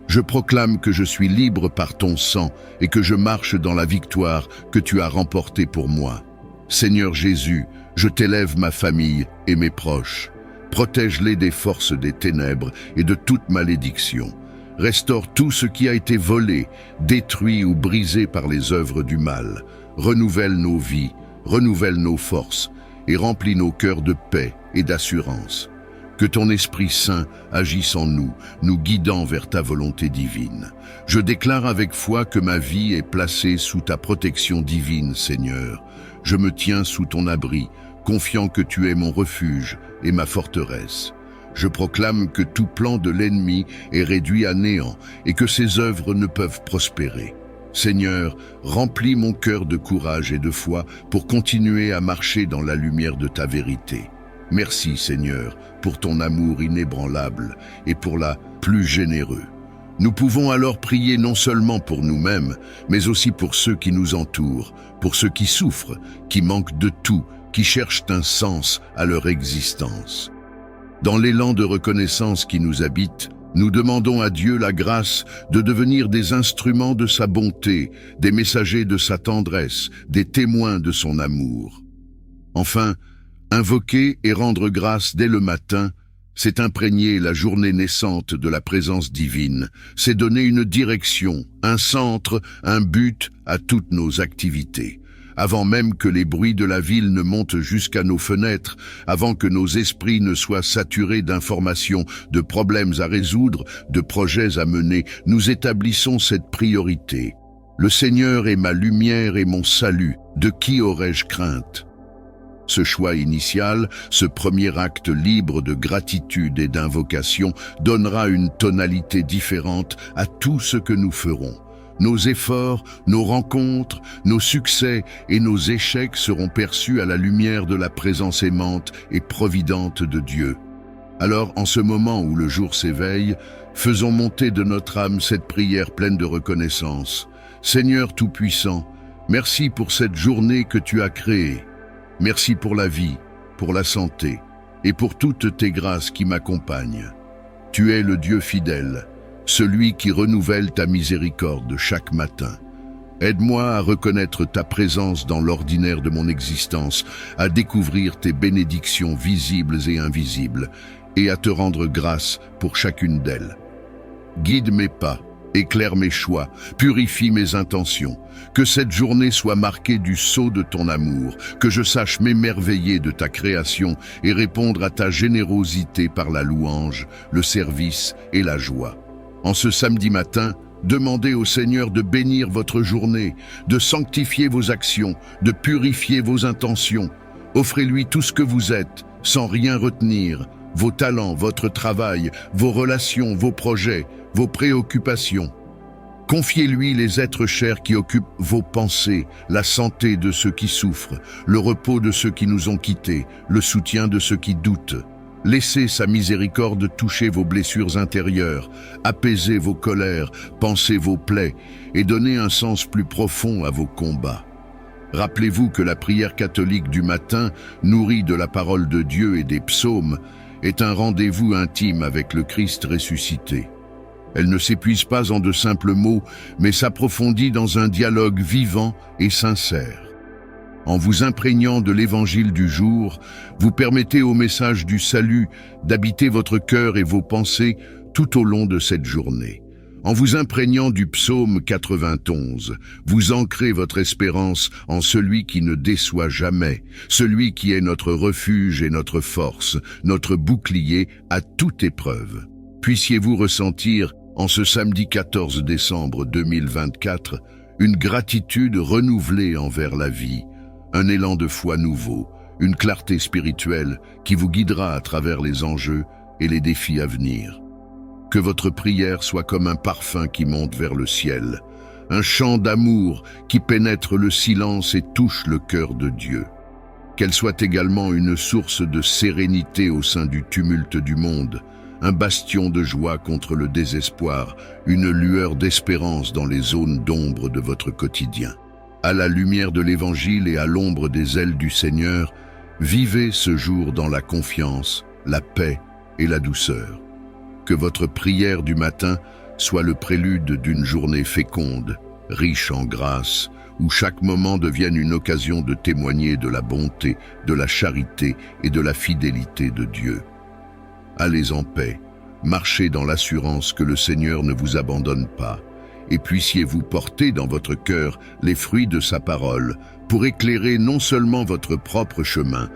je proclame que je suis libre par ton sang et que je marche dans la victoire que tu as remportée pour moi. Seigneur Jésus, je t'élève ma famille et mes proches. Protège-les des forces des ténèbres et de toute malédiction. Restaure tout ce qui a été volé, détruit ou brisé par les œuvres du mal. Renouvelle nos vies, renouvelle nos forces et remplis nos cœurs de paix et d'assurance. Que ton Esprit Saint agisse en nous, nous guidant vers ta volonté divine. Je déclare avec foi que ma vie est placée sous ta protection divine, Seigneur. Je me tiens sous ton abri, confiant que tu es mon refuge et ma forteresse. Je proclame que tout plan de l'ennemi est réduit à néant et que ses œuvres ne peuvent prospérer. Seigneur, remplis mon cœur de courage et de foi pour continuer à marcher dans la lumière de ta vérité. Merci, Seigneur, pour ton amour inébranlable et pour la plus généreux. Nous pouvons alors prier non seulement pour nous-mêmes, mais aussi pour ceux qui nous entourent, pour ceux qui souffrent, qui manquent de tout, qui cherchent un sens à leur existence. Dans l'élan de reconnaissance qui nous habite, nous demandons à Dieu la grâce de devenir des instruments de sa bonté, des messagers de sa tendresse, des témoins de son amour. Enfin, invoquer et rendre grâce dès le matin, c'est imprégner la journée naissante de la présence divine, c'est donner une direction, un centre, un but à toutes nos activités. Avant même que les bruits de la ville ne montent jusqu'à nos fenêtres, avant que nos esprits ne soient saturés d'informations, de problèmes à résoudre, de projets à mener, nous établissons cette priorité. Le Seigneur est ma lumière et mon salut, de qui aurais-je crainte ? Ce choix initial, ce premier acte libre de gratitude et d'invocation, donnera une tonalité différente à tout ce que nous ferons. Nos efforts, nos rencontres, nos succès et nos échecs seront perçus à la lumière de la présence aimante et providente de Dieu. Alors, en ce moment où le jour s'éveille, faisons monter de notre âme cette prière pleine de reconnaissance. Seigneur Tout-Puissant, merci pour cette journée que tu as créée. Merci pour la vie, pour la santé et pour toutes tes grâces qui m'accompagnent. Tu es le Dieu fidèle, celui qui renouvelle ta miséricorde chaque matin. Aide-moi à reconnaître ta présence dans l'ordinaire de mon existence, à découvrir tes bénédictions visibles et invisibles, et à te rendre grâce pour chacune d'elles. Guide mes pas, éclaire mes choix, purifie mes intentions. Que cette journée soit marquée du sceau de ton amour, que je sache m'émerveiller de ta création et répondre à ta générosité par la louange, le service et la joie. En ce samedi matin, demandez au Seigneur de bénir votre journée, de sanctifier vos actions, de purifier vos intentions. Offrez-lui tout ce que vous êtes, sans rien retenir, vos talents, votre travail, vos relations, vos projets, vos préoccupations. Confiez-lui les êtres chers qui occupent vos pensées, la santé de ceux qui souffrent, le repos de ceux qui nous ont quittés, le soutien de ceux qui doutent. Laissez sa miséricorde toucher vos blessures intérieures, apaiser vos colères, panser vos plaies et donner un sens plus profond à vos combats. Rappelez-vous que la prière catholique du matin, nourrie de la parole de Dieu et des psaumes, est un rendez-vous intime avec le Christ ressuscité. Elle ne s'épuise pas en de simples mots, mais s'approfondit dans un dialogue vivant et sincère. En vous imprégnant de l'évangile du jour, vous permettez au message du salut d'habiter votre cœur et vos pensées tout au long de cette journée. En vous imprégnant du psaume 91, vous ancrez votre espérance en celui qui ne déçoit jamais, celui qui est notre refuge et notre force, notre bouclier à toute épreuve. Puissiez-vous ressentir, en ce samedi 14 décembre 2024, une gratitude renouvelée envers la vie, un élan de foi nouveau, une clarté spirituelle qui vous guidera à travers les enjeux et les défis à venir. Que votre prière soit comme un parfum qui monte vers le ciel, un chant d'amour qui pénètre le silence et touche le cœur de Dieu. Qu'elle soit également une source de sérénité au sein du tumulte du monde, un bastion de joie contre le désespoir, une lueur d'espérance dans les zones d'ombre de votre quotidien. À la lumière de l'Évangile et à l'ombre des ailes du Seigneur, vivez ce jour dans la confiance, la paix et la douceur. Que votre prière du matin soit le prélude d'une journée féconde, riche en grâce, où chaque moment devienne une occasion de témoigner de la bonté, de la charité et de la fidélité de Dieu. Allez en paix, marchez dans l'assurance que le Seigneur ne vous abandonne pas et puissiez-vous porter dans votre cœur les fruits de sa parole, pour éclairer non seulement votre propre chemin,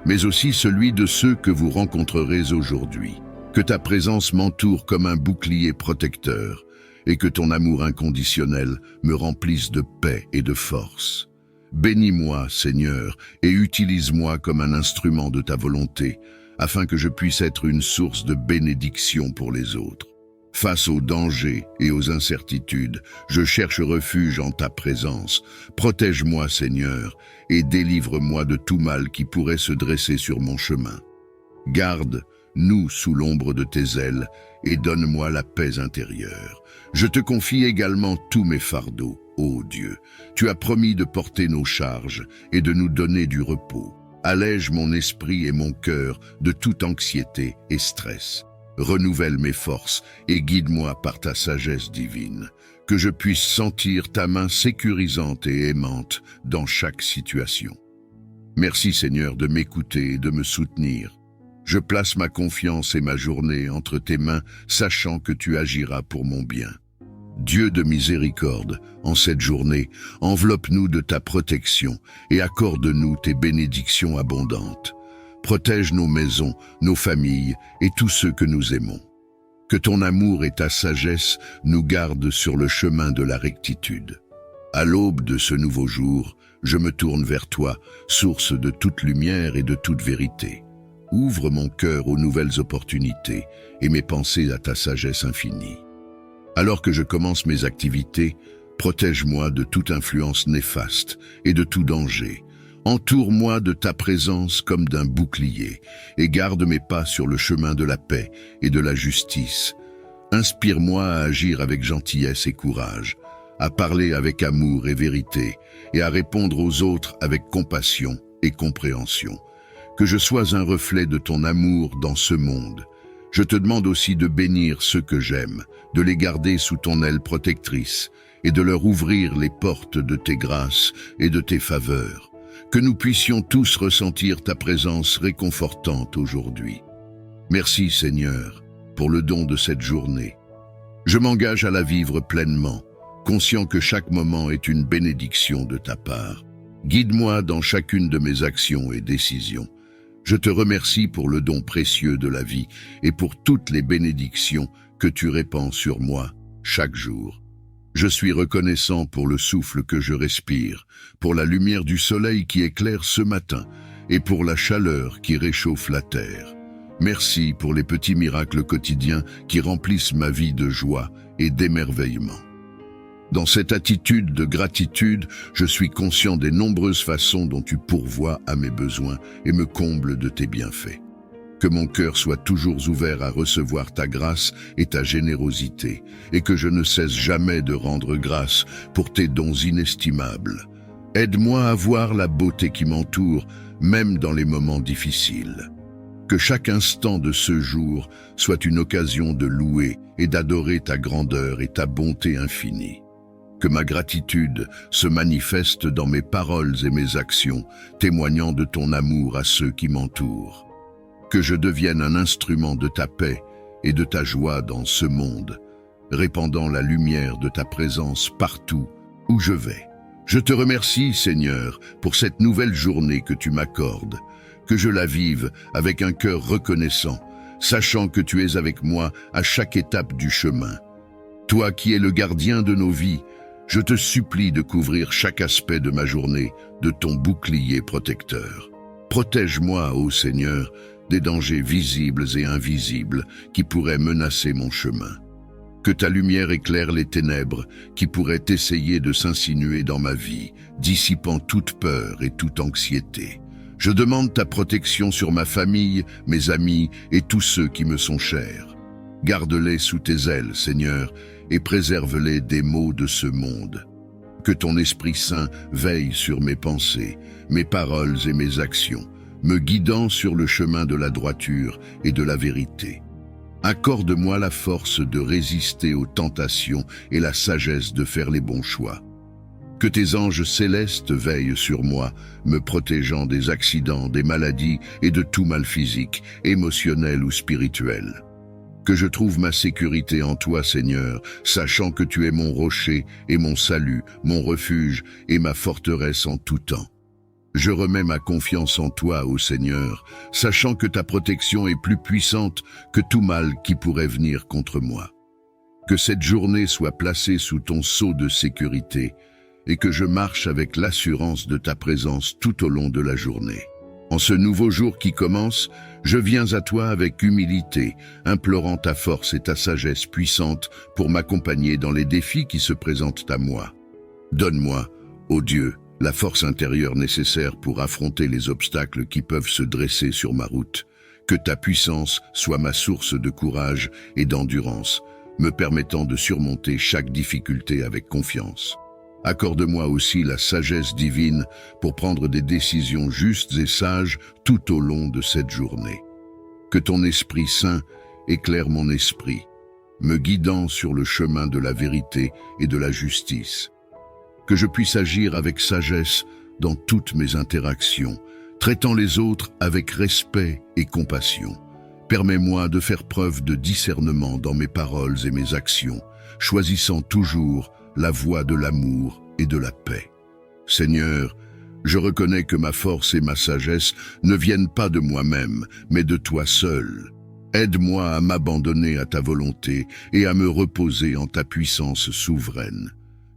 mais aussi celui de ceux que vous rencontrerez aujourd'hui. Que ta présence m'entoure comme un bouclier protecteur, et que ton amour inconditionnel me remplisse de paix et de force. Bénis-moi, Seigneur, et utilise-moi comme un instrument de ta volonté, afin que je puisse être une source de bénédiction pour les autres. Face aux dangers et aux incertitudes, je cherche refuge en ta présence. Protège-moi, Seigneur, et délivre-moi de tout mal qui pourrait se dresser sur mon chemin. Garde-nous sous l'ombre de tes ailes et donne-moi la paix intérieure. Je te confie également tous mes fardeaux, ô Dieu. Tu as promis de porter nos charges et de nous donner du repos. Allège mon esprit et mon cœur de toute anxiété et stress. Renouvelle mes forces et guide-moi par ta sagesse divine. Que je puisse sentir ta main sécurisante et aimante dans chaque situation. Merci Seigneur de m'écouter et de me soutenir. Je place ma confiance et ma journée entre tes mains, sachant que tu agiras pour mon bien. Dieu de miséricorde, en cette journée, enveloppe-nous de ta protection et accorde-nous tes bénédictions abondantes. Protège nos maisons, nos familles et tous ceux que nous aimons. Que ton amour et ta sagesse nous gardent sur le chemin de la rectitude. À l'aube de ce nouveau jour, je me tourne vers toi, source de toute lumière et de toute vérité. Ouvre mon cœur aux nouvelles opportunités et mes pensées à ta sagesse infinie. Alors que je commence mes activités, protège-moi de toute influence néfaste et de tout danger. Entoure-moi de ta présence comme d'un bouclier et garde mes pas sur le chemin de la paix et de la justice. Inspire-moi à agir avec gentillesse et courage, à parler avec amour et vérité et à répondre aux autres avec compassion et compréhension. Que je sois un reflet de ton amour dans ce monde. Je te demande aussi de bénir ceux que j'aime, de les garder sous ton aile protectrice et de leur ouvrir les portes de tes grâces et de tes faveurs. Que nous puissions tous ressentir ta présence réconfortante aujourd'hui. Merci Seigneur pour le don de cette journée. Je m'engage à la vivre pleinement, conscient que chaque moment est une bénédiction de ta part. Guide-moi dans chacune de mes actions et décisions. Je te remercie pour le don précieux de la vie et pour toutes les bénédictions que tu répands sur moi chaque jour. Je suis reconnaissant pour le souffle que je respire, pour la lumière du soleil qui éclaire ce matin et pour la chaleur qui réchauffe la terre. Merci pour les petits miracles quotidiens qui remplissent ma vie de joie et d'émerveillement. Dans cette attitude de gratitude, je suis conscient des nombreuses façons dont tu pourvois à mes besoins et me combles de tes bienfaits. Que mon cœur soit toujours ouvert à recevoir ta grâce et ta générosité, et que je ne cesse jamais de rendre grâce pour tes dons inestimables. Aide-moi à voir la beauté qui m'entoure, même dans les moments difficiles. Que chaque instant de ce jour soit une occasion de louer et d'adorer ta grandeur et ta bonté infinie. Que ma gratitude se manifeste dans mes paroles et mes actions, témoignant de ton amour à ceux qui m'entourent. Que je devienne un instrument de ta paix et de ta joie dans ce monde, répandant la lumière de ta présence partout où je vais. Je te remercie, Seigneur, pour cette nouvelle journée que tu m'accordes, que je la vive avec un cœur reconnaissant, sachant que tu es avec moi à chaque étape du chemin. Toi qui es le gardien de nos vies, je te supplie de couvrir chaque aspect de ma journée de ton bouclier protecteur. Protège-moi, ô Seigneur, des dangers visibles et invisibles qui pourraient menacer mon chemin. Que ta lumière éclaire les ténèbres qui pourraient essayer de s'insinuer dans ma vie, dissipant toute peur et toute anxiété. Je demande ta protection sur ma famille, mes amis et tous ceux qui me sont chers. Garde-les sous tes ailes, Seigneur, et préserve-les des maux de ce monde. Que ton Esprit Saint veille sur mes pensées, mes paroles et mes actions, me guidant sur le chemin de la droiture et de la vérité. Accorde-moi la force de résister aux tentations et la sagesse de faire les bons choix. Que tes anges célestes veillent sur moi, me protégeant des accidents, des maladies et de tout mal physique, émotionnel ou spirituel. Que je trouve ma sécurité en toi, Seigneur, sachant que tu es mon rocher et mon salut, mon refuge et ma forteresse en tout temps. Je remets ma confiance en toi, ô Seigneur, sachant que ta protection est plus puissante que tout mal qui pourrait venir contre moi. Que cette journée soit placée sous ton sceau de sécurité et que je marche avec l'assurance de ta présence tout au long de la journée. En ce nouveau jour qui commence, je viens à toi avec humilité, implorant ta force et ta sagesse puissante pour m'accompagner dans les défis qui se présentent à moi. Donne-moi, ô Dieu, la force intérieure nécessaire pour affronter les obstacles qui peuvent se dresser sur ma route. Que ta puissance soit ma source de courage et d'endurance, me permettant de surmonter chaque difficulté avec confiance. Accorde-moi aussi la sagesse divine pour prendre des décisions justes et sages tout au long de cette journée. Que ton Esprit Saint éclaire mon esprit, me guidant sur le chemin de la vérité et de la justice. Que je puisse agir avec sagesse dans toutes mes interactions, traitant les autres avec respect et compassion. Permets-moi de faire preuve de discernement dans mes paroles et mes actions, choisissant toujours la voie de l'amour et de la paix. Seigneur, je reconnais que ma force et ma sagesse ne viennent pas de moi-même, mais de toi seul. Aide-moi à m'abandonner à ta volonté et à me reposer en ta puissance souveraine.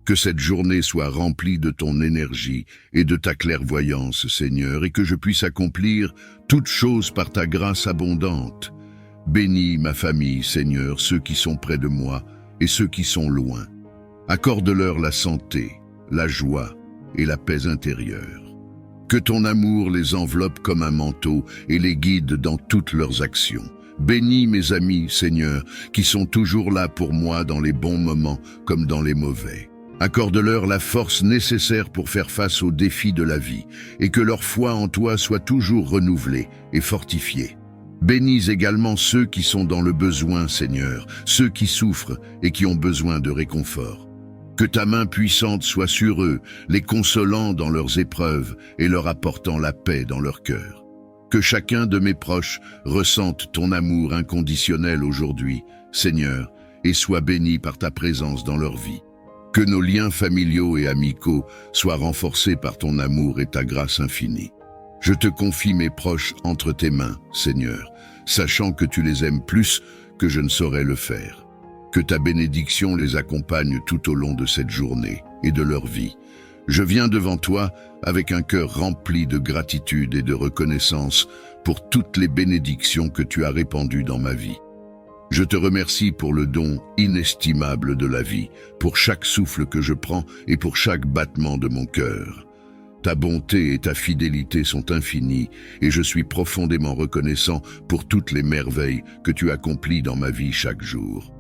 Que cette journée soit remplie de ton énergie et de ta clairvoyance, Seigneur, et que je puisse accomplir toutes choses par ta grâce abondante. Bénis ma famille, Seigneur, ceux qui sont près de moi et ceux qui sont loin. Accorde-leur la santé, la joie et la paix intérieure. Que ton amour les enveloppe comme un manteau et les guide dans toutes leurs actions. Bénis mes amis, Seigneur, qui sont toujours là pour moi dans les bons moments comme dans les mauvais. Accorde-leur la force nécessaire pour faire face aux défis de la vie et que leur foi en toi soit toujours renouvelée et fortifiée. Bénis également ceux qui sont dans le besoin, Seigneur, ceux qui souffrent et qui ont besoin de réconfort. Que ta main puissante soit sur eux, les consolant dans leurs épreuves et leur apportant la paix dans leur cœur. Que chacun de mes proches ressente ton amour inconditionnel aujourd'hui, Seigneur, et soit béni par ta présence dans leur vie. Que nos liens familiaux et amicaux soient renforcés par ton amour et ta grâce infinie. Je te confie mes proches entre tes mains, Seigneur, sachant que tu les aimes plus que je ne saurais le faire. Que ta bénédiction les accompagne tout au long de cette journée et de leur vie. Je viens devant toi avec un cœur rempli de gratitude et de reconnaissance pour toutes les bénédictions que tu as répandues dans ma vie. Je te remercie pour le don inestimable de la vie, pour chaque souffle que je prends et pour chaque battement de mon cœur. Ta bonté et ta fidélité sont infinies et je suis profondément reconnaissant pour toutes les merveilles que tu accomplis dans ma vie chaque jour.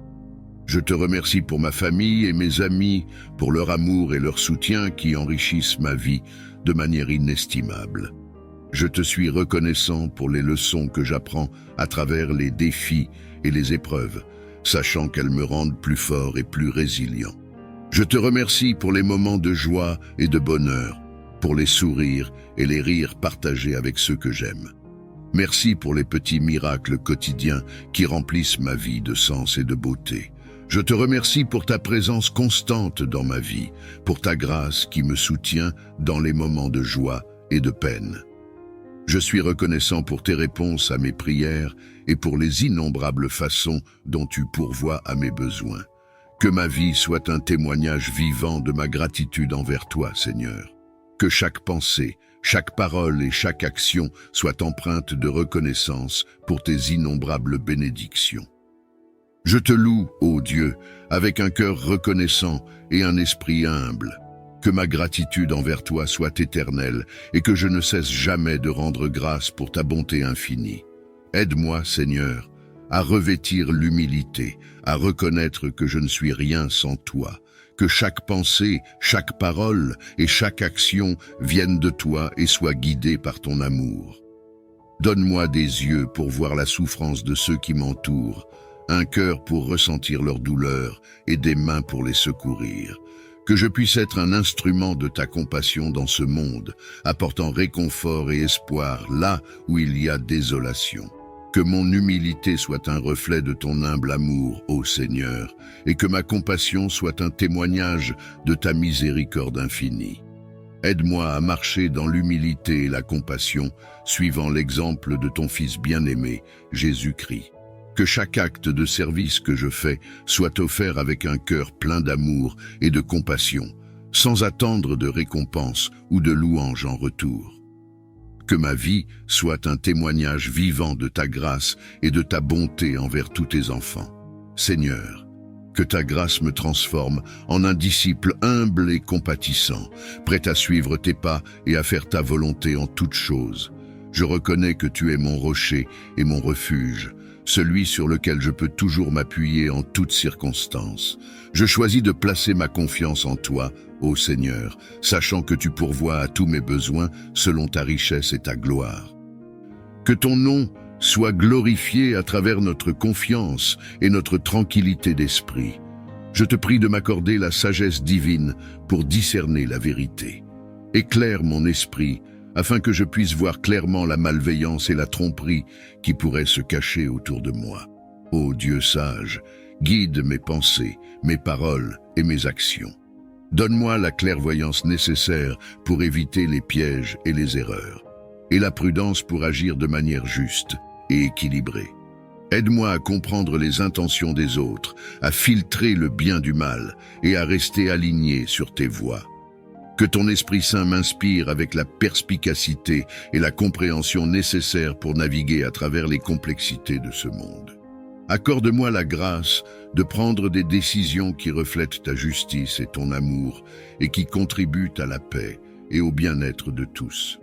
Je te remercie pour ma famille et mes amis, pour leur amour et leur soutien qui enrichissent ma vie de manière inestimable. Je te suis reconnaissant pour les leçons que j'apprends à travers les défis et les épreuves, sachant qu'elles me rendent plus fort et plus résilient. Je te remercie pour les moments de joie et de bonheur, pour les sourires et les rires partagés avec ceux que j'aime. Merci pour les petits miracles quotidiens qui remplissent ma vie de sens et de beauté. Je te remercie pour ta présence constante dans ma vie, pour ta grâce qui me soutient dans les moments de joie et de peine. Je suis reconnaissant pour tes réponses à mes prières et pour les innombrables façons dont tu pourvois à mes besoins. Que ma vie soit un témoignage vivant de ma gratitude envers toi, Seigneur. Que chaque pensée, chaque parole et chaque action soient empreintes de reconnaissance pour tes innombrables bénédictions. Je te loue, ô Dieu, avec un cœur reconnaissant et un esprit humble. Que ma gratitude envers toi soit éternelle et que je ne cesse jamais de rendre grâce pour ta bonté infinie. Aide-moi, Seigneur, à revêtir l'humilité, à reconnaître que je ne suis rien sans toi, que chaque pensée, chaque parole et chaque action viennent de toi et soient guidées par ton amour. Donne-moi des yeux pour voir la souffrance de ceux qui m'entourent, un cœur pour ressentir leur douleur et des mains pour les secourir. Que je puisse être un instrument de ta compassion dans ce monde, apportant réconfort et espoir là où il y a désolation. Que mon humilité soit un reflet de ton humble amour, ô Seigneur, et que ma compassion soit un témoignage de ta miséricorde infinie. Aide-moi à marcher dans l'humilité et la compassion, suivant l'exemple de ton Fils bien-aimé, Jésus-Christ. Que chaque acte de service que je fais soit offert avec un cœur plein d'amour et de compassion, sans attendre de récompense ou de louange en retour. Que ma vie soit un témoignage vivant de ta grâce et de ta bonté envers tous tes enfants. Seigneur, que ta grâce me transforme en un disciple humble et compatissant, prêt à suivre tes pas et à faire ta volonté en toutes choses. Je reconnais que tu es mon rocher et mon refuge, celui sur lequel je peux toujours m'appuyer en toutes circonstances. Je choisis de placer ma confiance en toi, ô Seigneur, sachant que tu pourvois à tous mes besoins selon ta richesse et ta gloire. Que ton nom soit glorifié à travers notre confiance et notre tranquillité d'esprit. Je te prie de m'accorder la sagesse divine pour discerner la vérité. Éclaire mon esprit, afin que je puisse voir clairement la malveillance et la tromperie qui pourraient se cacher autour de moi. Ô Dieu sage, guide mes pensées, mes paroles et mes actions. Donne-moi la clairvoyance nécessaire pour éviter les pièges et les erreurs, et la prudence pour agir de manière juste et équilibrée. Aide-moi à comprendre les intentions des autres, à filtrer le bien du mal et à rester aligné sur tes voies. Que ton Esprit Saint m'inspire avec la perspicacité et la compréhension nécessaires pour naviguer à travers les complexités de ce monde. Accorde-moi la grâce de prendre des décisions qui reflètent ta justice et ton amour et qui contribuent à la paix et au bien-être de tous.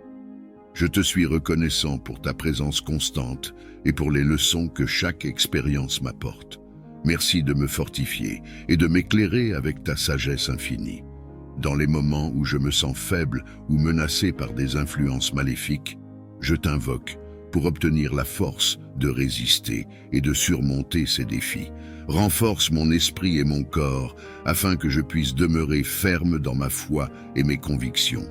Je te suis reconnaissant pour ta présence constante et pour les leçons que chaque expérience m'apporte. Merci de me fortifier et de m'éclairer avec ta sagesse infinie. Dans les moments où je me sens faible ou menacé par des influences maléfiques, je t'invoque pour obtenir la force de résister et de surmonter ces défis. Renforce mon esprit et mon corps afin que je puisse demeurer ferme dans ma foi et mes convictions.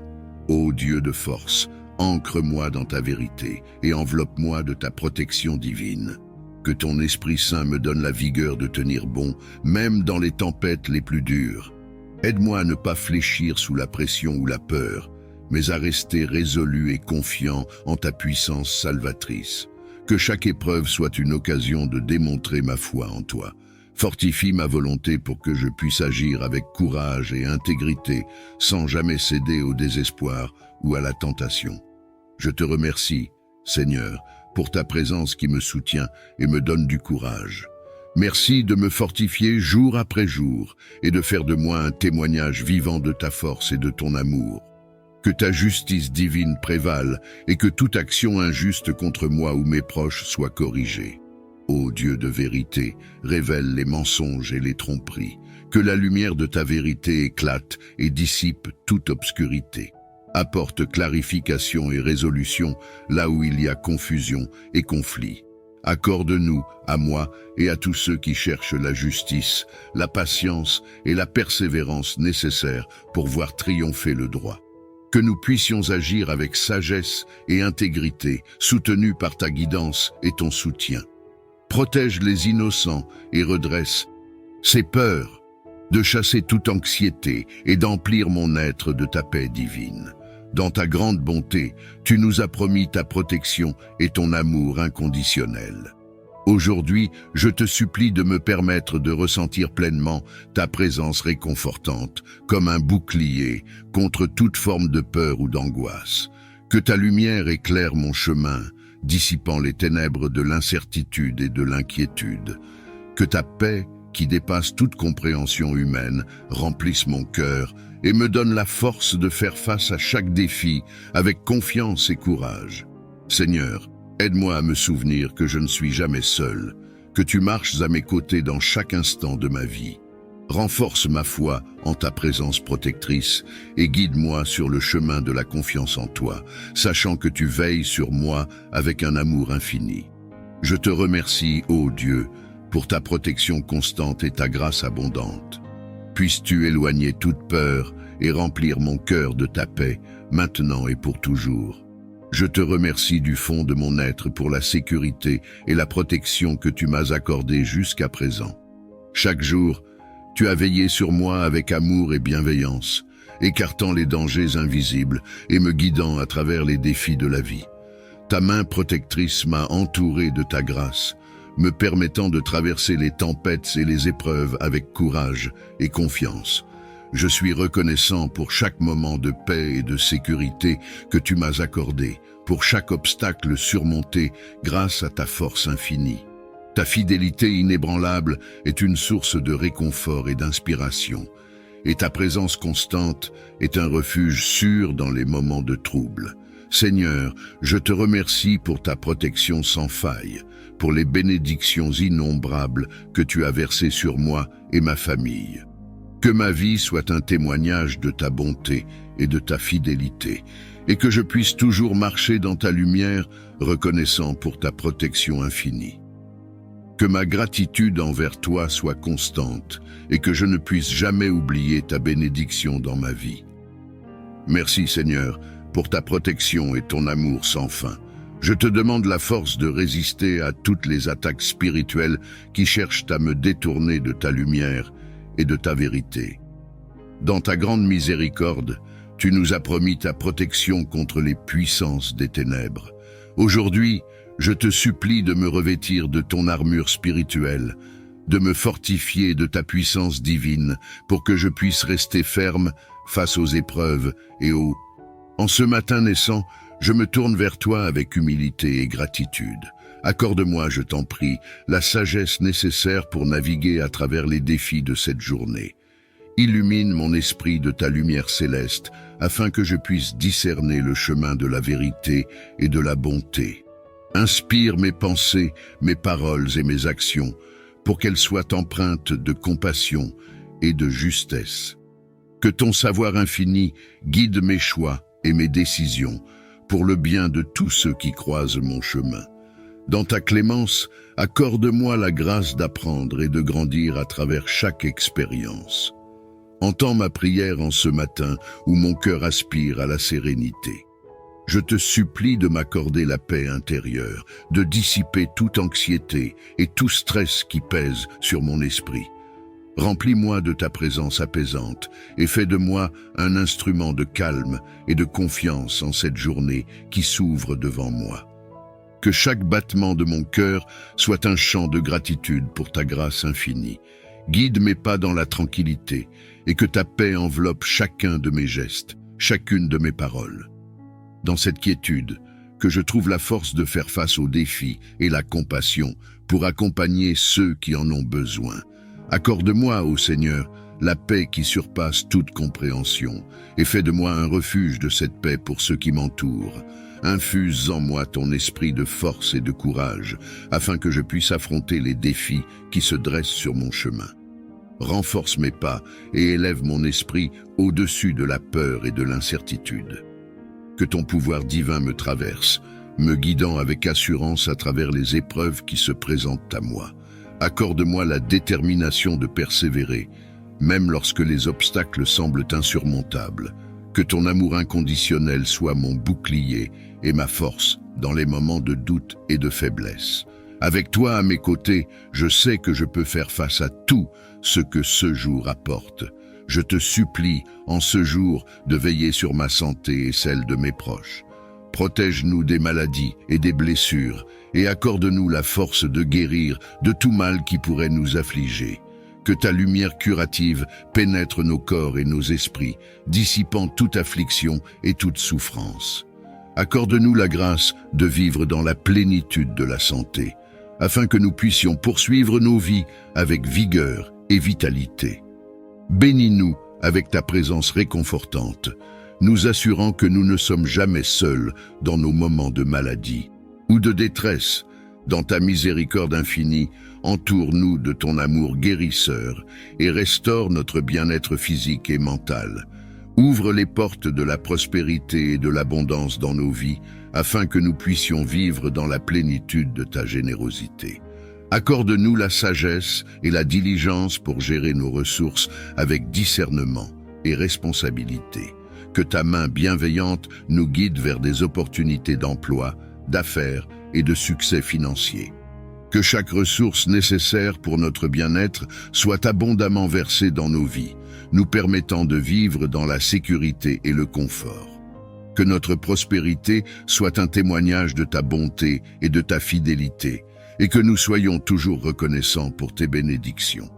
Ô Dieu de force, ancre-moi dans ta vérité et enveloppe-moi de ta protection divine. Que ton Esprit Saint me donne la vigueur de tenir bon, même dans les tempêtes les plus dures. Aide-moi à ne pas fléchir sous la pression ou la peur, mais à rester résolu et confiant en ta puissance salvatrice. Que chaque épreuve soit une occasion de démontrer ma foi en toi. Fortifie ma volonté pour que je puisse agir avec courage et intégrité, sans jamais céder au désespoir ou à la tentation. Je te remercie, Seigneur, pour ta présence qui me soutient et me donne du courage. Merci de me fortifier jour après jour et de faire de moi un témoignage vivant de ta force et de ton amour. Que ta justice divine prévale et que toute action injuste contre moi ou mes proches soit corrigée. Ô Dieu de vérité, révèle les mensonges et les tromperies. Que la lumière de ta vérité éclate et dissipe toute obscurité. Apporte clarification et résolution là où il y a confusion et conflit. Accorde-nous, à moi et à tous ceux qui cherchent la justice, la patience et la persévérance nécessaires pour voir triompher le droit. Que nous puissions agir avec sagesse et intégrité, soutenus par ta guidance et ton soutien. Protège les innocents et redresse ces peurs, de chasser toute anxiété et d'emplir mon être de ta paix divine. Dans ta grande bonté, tu nous as promis ta protection et ton amour inconditionnel. Aujourd'hui, je te supplie de me permettre de ressentir pleinement ta présence réconfortante, comme un bouclier contre toute forme de peur ou d'angoisse. Que ta lumière éclaire mon chemin, dissipant les ténèbres de l'incertitude et de l'inquiétude. Que ta paix, qui dépasse toute compréhension humaine, remplisse mon cœur et me donne la force de faire face à chaque défi avec confiance et courage. Seigneur, aide-moi à me souvenir que je ne suis jamais seul, que tu marches à mes côtés dans chaque instant de ma vie. Renforce ma foi en ta présence protectrice et guide-moi sur le chemin de la confiance en toi, sachant que tu veilles sur moi avec un amour infini. Je te remercie, ô Dieu, pour ta protection constante et ta grâce abondante. Puisses-tu éloigner toute peur et remplir mon cœur de ta paix, maintenant et pour toujours. Je te remercie du fond de mon être pour la sécurité et la protection que tu m'as accordée jusqu'à présent. Chaque jour, tu as veillé sur moi avec amour et bienveillance, écartant les dangers invisibles et me guidant à travers les défis de la vie. Ta main protectrice m'a entouré de ta grâce, me permettant de traverser les tempêtes et les épreuves avec courage et confiance. Je suis reconnaissant pour chaque moment de paix et de sécurité que tu m'as accordé, pour chaque obstacle surmonté grâce à ta force infinie. Ta fidélité inébranlable est une source de réconfort et d'inspiration, et ta présence constante est un refuge sûr dans les moments de trouble. Seigneur, je te remercie pour ta protection sans faille, pour les bénédictions innombrables que tu as versées sur moi et ma famille. Que ma vie soit un témoignage de ta bonté et de ta fidélité, et que je puisse toujours marcher dans ta lumière, reconnaissant pour ta protection infinie. Que ma gratitude envers toi soit constante, et que je ne puisse jamais oublier ta bénédiction dans ma vie. Merci Seigneur, pour ta protection et ton amour sans fin. Je te demande la force de résister à toutes les attaques spirituelles qui cherchent à me détourner de ta lumière et de ta vérité. Dans ta grande miséricorde, tu nous as promis ta protection contre les puissances des ténèbres. Aujourd'hui, je te supplie de me revêtir de ton armure spirituelle, de me fortifier de ta puissance divine pour que je puisse rester ferme face aux épreuves et aux... En ce matin naissant, je me tourne vers toi avec humilité et gratitude. Accorde-moi, je t'en prie, la sagesse nécessaire pour naviguer à travers les défis de cette journée. Illumine mon esprit de ta lumière céleste, afin que je puisse discerner le chemin de la vérité et de la bonté. Inspire mes pensées, mes paroles et mes actions, pour qu'elles soient empreintes de compassion et de justesse. Que ton savoir infini guide mes choix et mes décisions, pour le bien de tous ceux qui croisent mon chemin. Dans ta clémence, accorde-moi la grâce d'apprendre et de grandir à travers chaque expérience. Entends ma prière en ce matin où mon cœur aspire à la sérénité. Je te supplie de m'accorder la paix intérieure, de dissiper toute anxiété et tout stress qui pèse sur mon esprit. Remplis-moi de ta présence apaisante et fais de moi un instrument de calme et de confiance en cette journée qui s'ouvre devant moi. Que chaque battement de mon cœur soit un chant de gratitude pour ta grâce infinie. Guide mes pas dans la tranquillité et que ta paix enveloppe chacun de mes gestes, chacune de mes paroles. Dans cette quiétude, que je trouve la force de faire face aux défis et la compassion pour accompagner ceux qui en ont besoin. Accorde-moi, ô Seigneur, la paix qui surpasse toute compréhension et fais de moi un refuge de cette paix pour ceux qui m'entourent. Infuse en moi ton esprit de force et de courage, afin que je puisse affronter les défis qui se dressent sur mon chemin. Renforce mes pas et élève mon esprit au-dessus de la peur et de l'incertitude. Que ton pouvoir divin me traverse, me guidant avec assurance à travers les épreuves qui se présentent à moi. Accorde-moi la détermination de persévérer, même lorsque les obstacles semblent insurmontables. Que ton amour inconditionnel soit mon bouclier et ma force dans les moments de doute et de faiblesse. Avec toi à mes côtés, je sais que je peux faire face à tout ce que ce jour apporte. Je te supplie, en ce jour, de veiller sur ma santé et celle de mes proches. Protège-nous des maladies et des blessures, et accorde-nous la force de guérir de tout mal qui pourrait nous affliger. Que ta lumière curative pénètre nos corps et nos esprits, dissipant toute affliction et toute souffrance. Accorde-nous la grâce de vivre dans la plénitude de la santé, afin que nous puissions poursuivre nos vies avec vigueur et vitalité. Bénis-nous avec ta présence réconfortante, nous assurant que nous ne sommes jamais seuls dans nos moments de maladie ou de détresse. Dans ta miséricorde infinie, entoure-nous de ton amour guérisseur et restaure notre bien-être physique et mental. Ouvre les portes de la prospérité et de l'abondance dans nos vies, afin que nous puissions vivre dans la plénitude de ta générosité. Accorde-nous la sagesse et la diligence pour gérer nos ressources avec discernement et responsabilité. que ta main bienveillante nous guide vers des opportunités d'emploi, d'affaires et de succès financier. Que chaque ressource nécessaire pour notre bien-être soit abondamment versée dans nos vies, nous permettant de vivre dans la sécurité et le confort. Que notre prospérité soit un témoignage de ta bonté et de ta fidélité, et que nous soyons toujours reconnaissants pour tes bénédictions.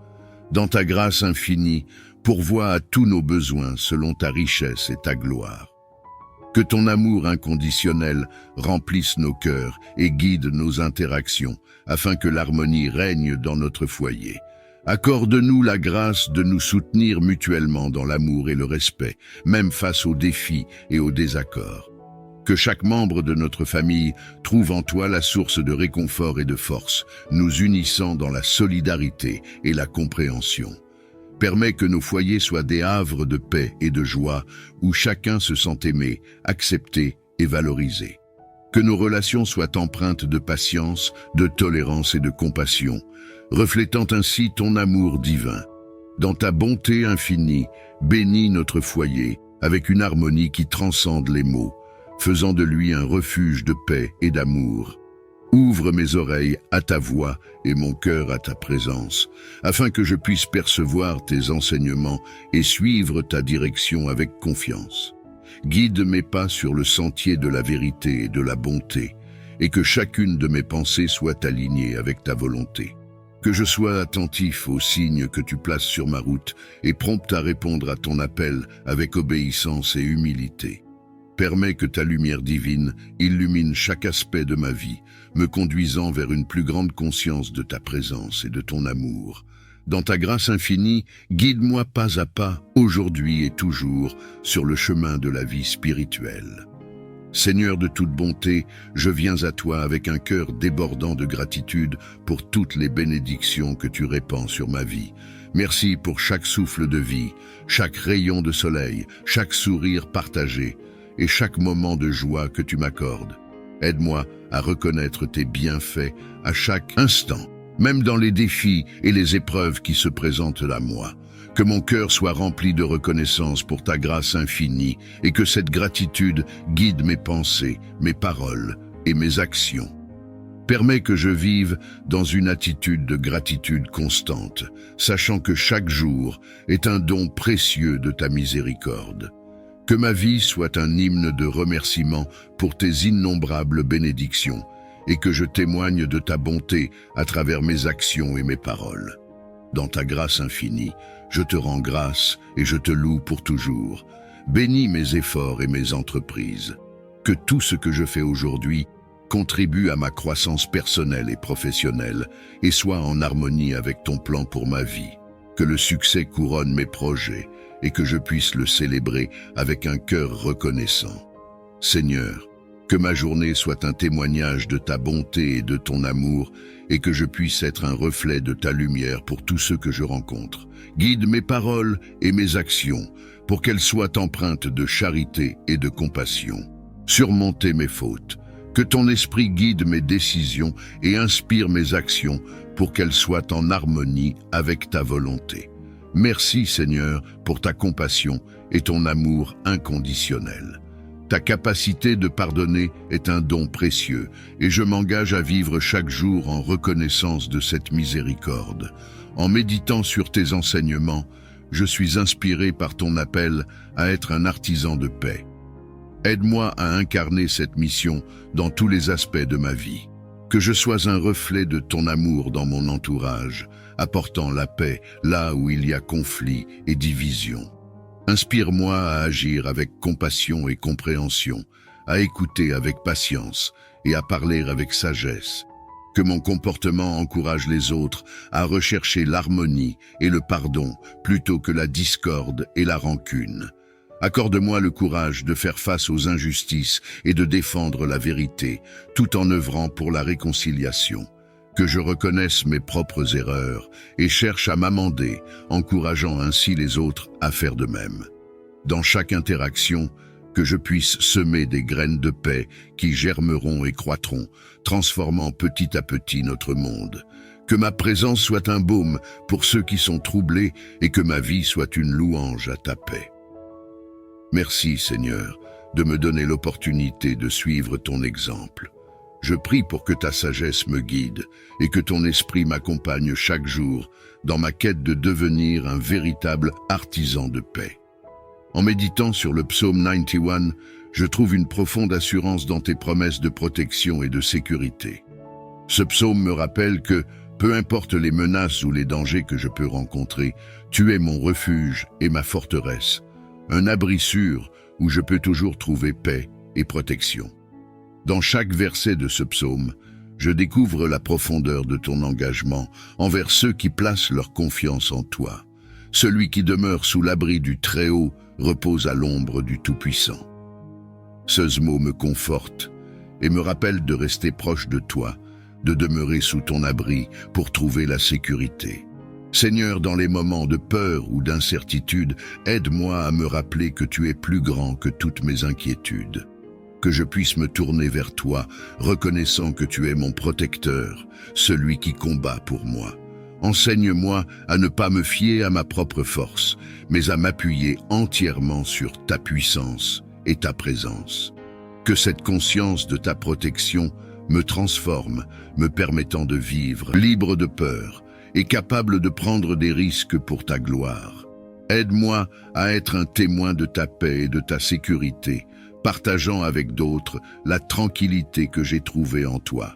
Dans ta grâce infinie, pourvois à tous nos besoins selon ta richesse et ta gloire. Que ton amour inconditionnel remplisse nos cœurs et guide nos interactions, afin que l'harmonie règne dans notre foyer. Accorde-nous la grâce de nous soutenir mutuellement dans l'amour et le respect, même face aux défis et aux désaccords. Que chaque membre de notre famille trouve en toi la source de réconfort et de force, nous unissant dans la solidarité et la compréhension. Permets que nos foyers soient des havres de paix et de joie, où chacun se sent aimé, accepté et valorisé. Que nos relations soient empreintes de patience, de tolérance et de compassion, reflétant ainsi ton amour divin. Dans ta bonté infinie, bénis notre foyer avec une harmonie qui transcende les mots, faisant de lui un refuge de paix et d'amour. Ouvre mes oreilles à ta voix et mon cœur à ta présence, afin que je puisse percevoir tes enseignements et suivre ta direction avec confiance. Guide mes pas sur le sentier de la vérité et de la bonté, et que chacune de mes pensées soit alignée avec ta volonté. Que je sois attentif aux signes que tu places sur ma route et prompt à répondre à ton appel avec obéissance et humilité. Permets que ta lumière divine illumine chaque aspect de ma vie, me conduisant vers une plus grande conscience de ta présence et de ton amour. Dans ta grâce infinie, guide-moi pas à pas, aujourd'hui et toujours, sur le chemin de la vie spirituelle. Seigneur de toute bonté, je viens à toi avec un cœur débordant de gratitude pour toutes les bénédictions que tu répands sur ma vie. Merci pour chaque souffle de vie, chaque rayon de soleil, chaque sourire partagé et chaque moment de joie que tu m'accordes. Aide-moi à reconnaître tes bienfaits à chaque instant, même dans les défis et les épreuves qui se présentent à moi. Que mon cœur soit rempli de reconnaissance pour ta grâce infinie et que cette gratitude guide mes pensées, mes paroles et mes actions. Permets que je vive dans une attitude de gratitude constante, sachant que chaque jour est un don précieux de ta miséricorde. Que ma vie soit un hymne de remerciement pour tes innombrables bénédictions et que je témoigne de ta bonté à travers mes actions et mes paroles. Dans ta grâce infinie, je te rends grâce et je te loue pour toujours. Bénis mes efforts et mes entreprises. Que tout ce que je fais aujourd'hui contribue à ma croissance personnelle et professionnelle et soit en harmonie avec ton plan pour ma vie. Que le succès couronne mes projets et que je puisse le célébrer avec un cœur reconnaissant. Seigneur, que ma journée soit un témoignage de ta bonté et de ton amour et que je puisse être un reflet de ta lumière pour tous ceux que je rencontre. Guide mes paroles et mes actions pour qu'elles soient empreintes de charité et de compassion. Surmonter mes fautes. Que ton esprit guide mes décisions et inspire mes actions pour qu'elles soient en harmonie avec ta volonté. Merci Seigneur pour ta compassion et ton amour inconditionnel. Ta capacité de pardonner est un don précieux et je m'engage à vivre chaque jour en reconnaissance de cette miséricorde. En méditant sur tes enseignements, je suis inspiré par ton appel à être un artisan de paix. Aide-moi à incarner cette mission dans tous les aspects de ma vie. Que je sois un reflet de ton amour dans mon entourage, apportant la paix là où il y a conflit et division. Inspire-moi à agir avec compassion et compréhension, à écouter avec patience et à parler avec sagesse. Que mon comportement encourage les autres à rechercher l'harmonie et le pardon plutôt que la discorde et la rancune. Accorde-moi le courage de faire face aux injustices et de défendre la vérité, tout en œuvrant pour la réconciliation. Que je reconnaisse mes propres erreurs et cherche à m'amender, encourageant ainsi les autres à faire de même. Dans chaque interaction, que je puisse semer des graines de paix qui germeront et croîtront, transformant petit à petit notre monde. Que ma présence soit un baume pour ceux qui sont troublés et que ma vie soit une louange à ta paix. Merci, Seigneur, de me donner l'opportunité de suivre ton exemple. Je prie pour que ta sagesse me guide et que ton esprit m'accompagne chaque jour dans ma quête de devenir un véritable artisan de paix. En méditant sur le psaume 91, je trouve une profonde assurance dans tes promesses de protection et de sécurité. Ce psaume me rappelle que, peu importe les menaces ou les dangers que je peux rencontrer, tu es mon refuge et ma forteresse, un abri sûr où je peux toujours trouver paix et protection. Dans chaque verset de ce psaume, je découvre la profondeur de ton engagement envers ceux qui placent leur confiance en toi. Celui qui demeure sous l'abri du Très-Haut repose à l'ombre du Tout-Puissant. Ce mot me conforte et me rappelle de rester proche de toi, de demeurer sous ton abri pour trouver la sécurité. Seigneur, dans les moments de peur ou d'incertitude, aide-moi à me rappeler que tu es plus grand que toutes mes inquiétudes. Que je puisse me tourner vers toi, reconnaissant que tu es mon protecteur, celui qui combat pour moi. Enseigne-moi à ne pas me fier à ma propre force, mais à m'appuyer entièrement sur ta puissance et ta présence. Que cette conscience de ta protection me transforme, me permettant de vivre libre de peur et capable de prendre des risques pour ta gloire. Aide-moi à être un témoin de ta paix et de ta sécurité, partageant avec d'autres la tranquillité que j'ai trouvée en toi.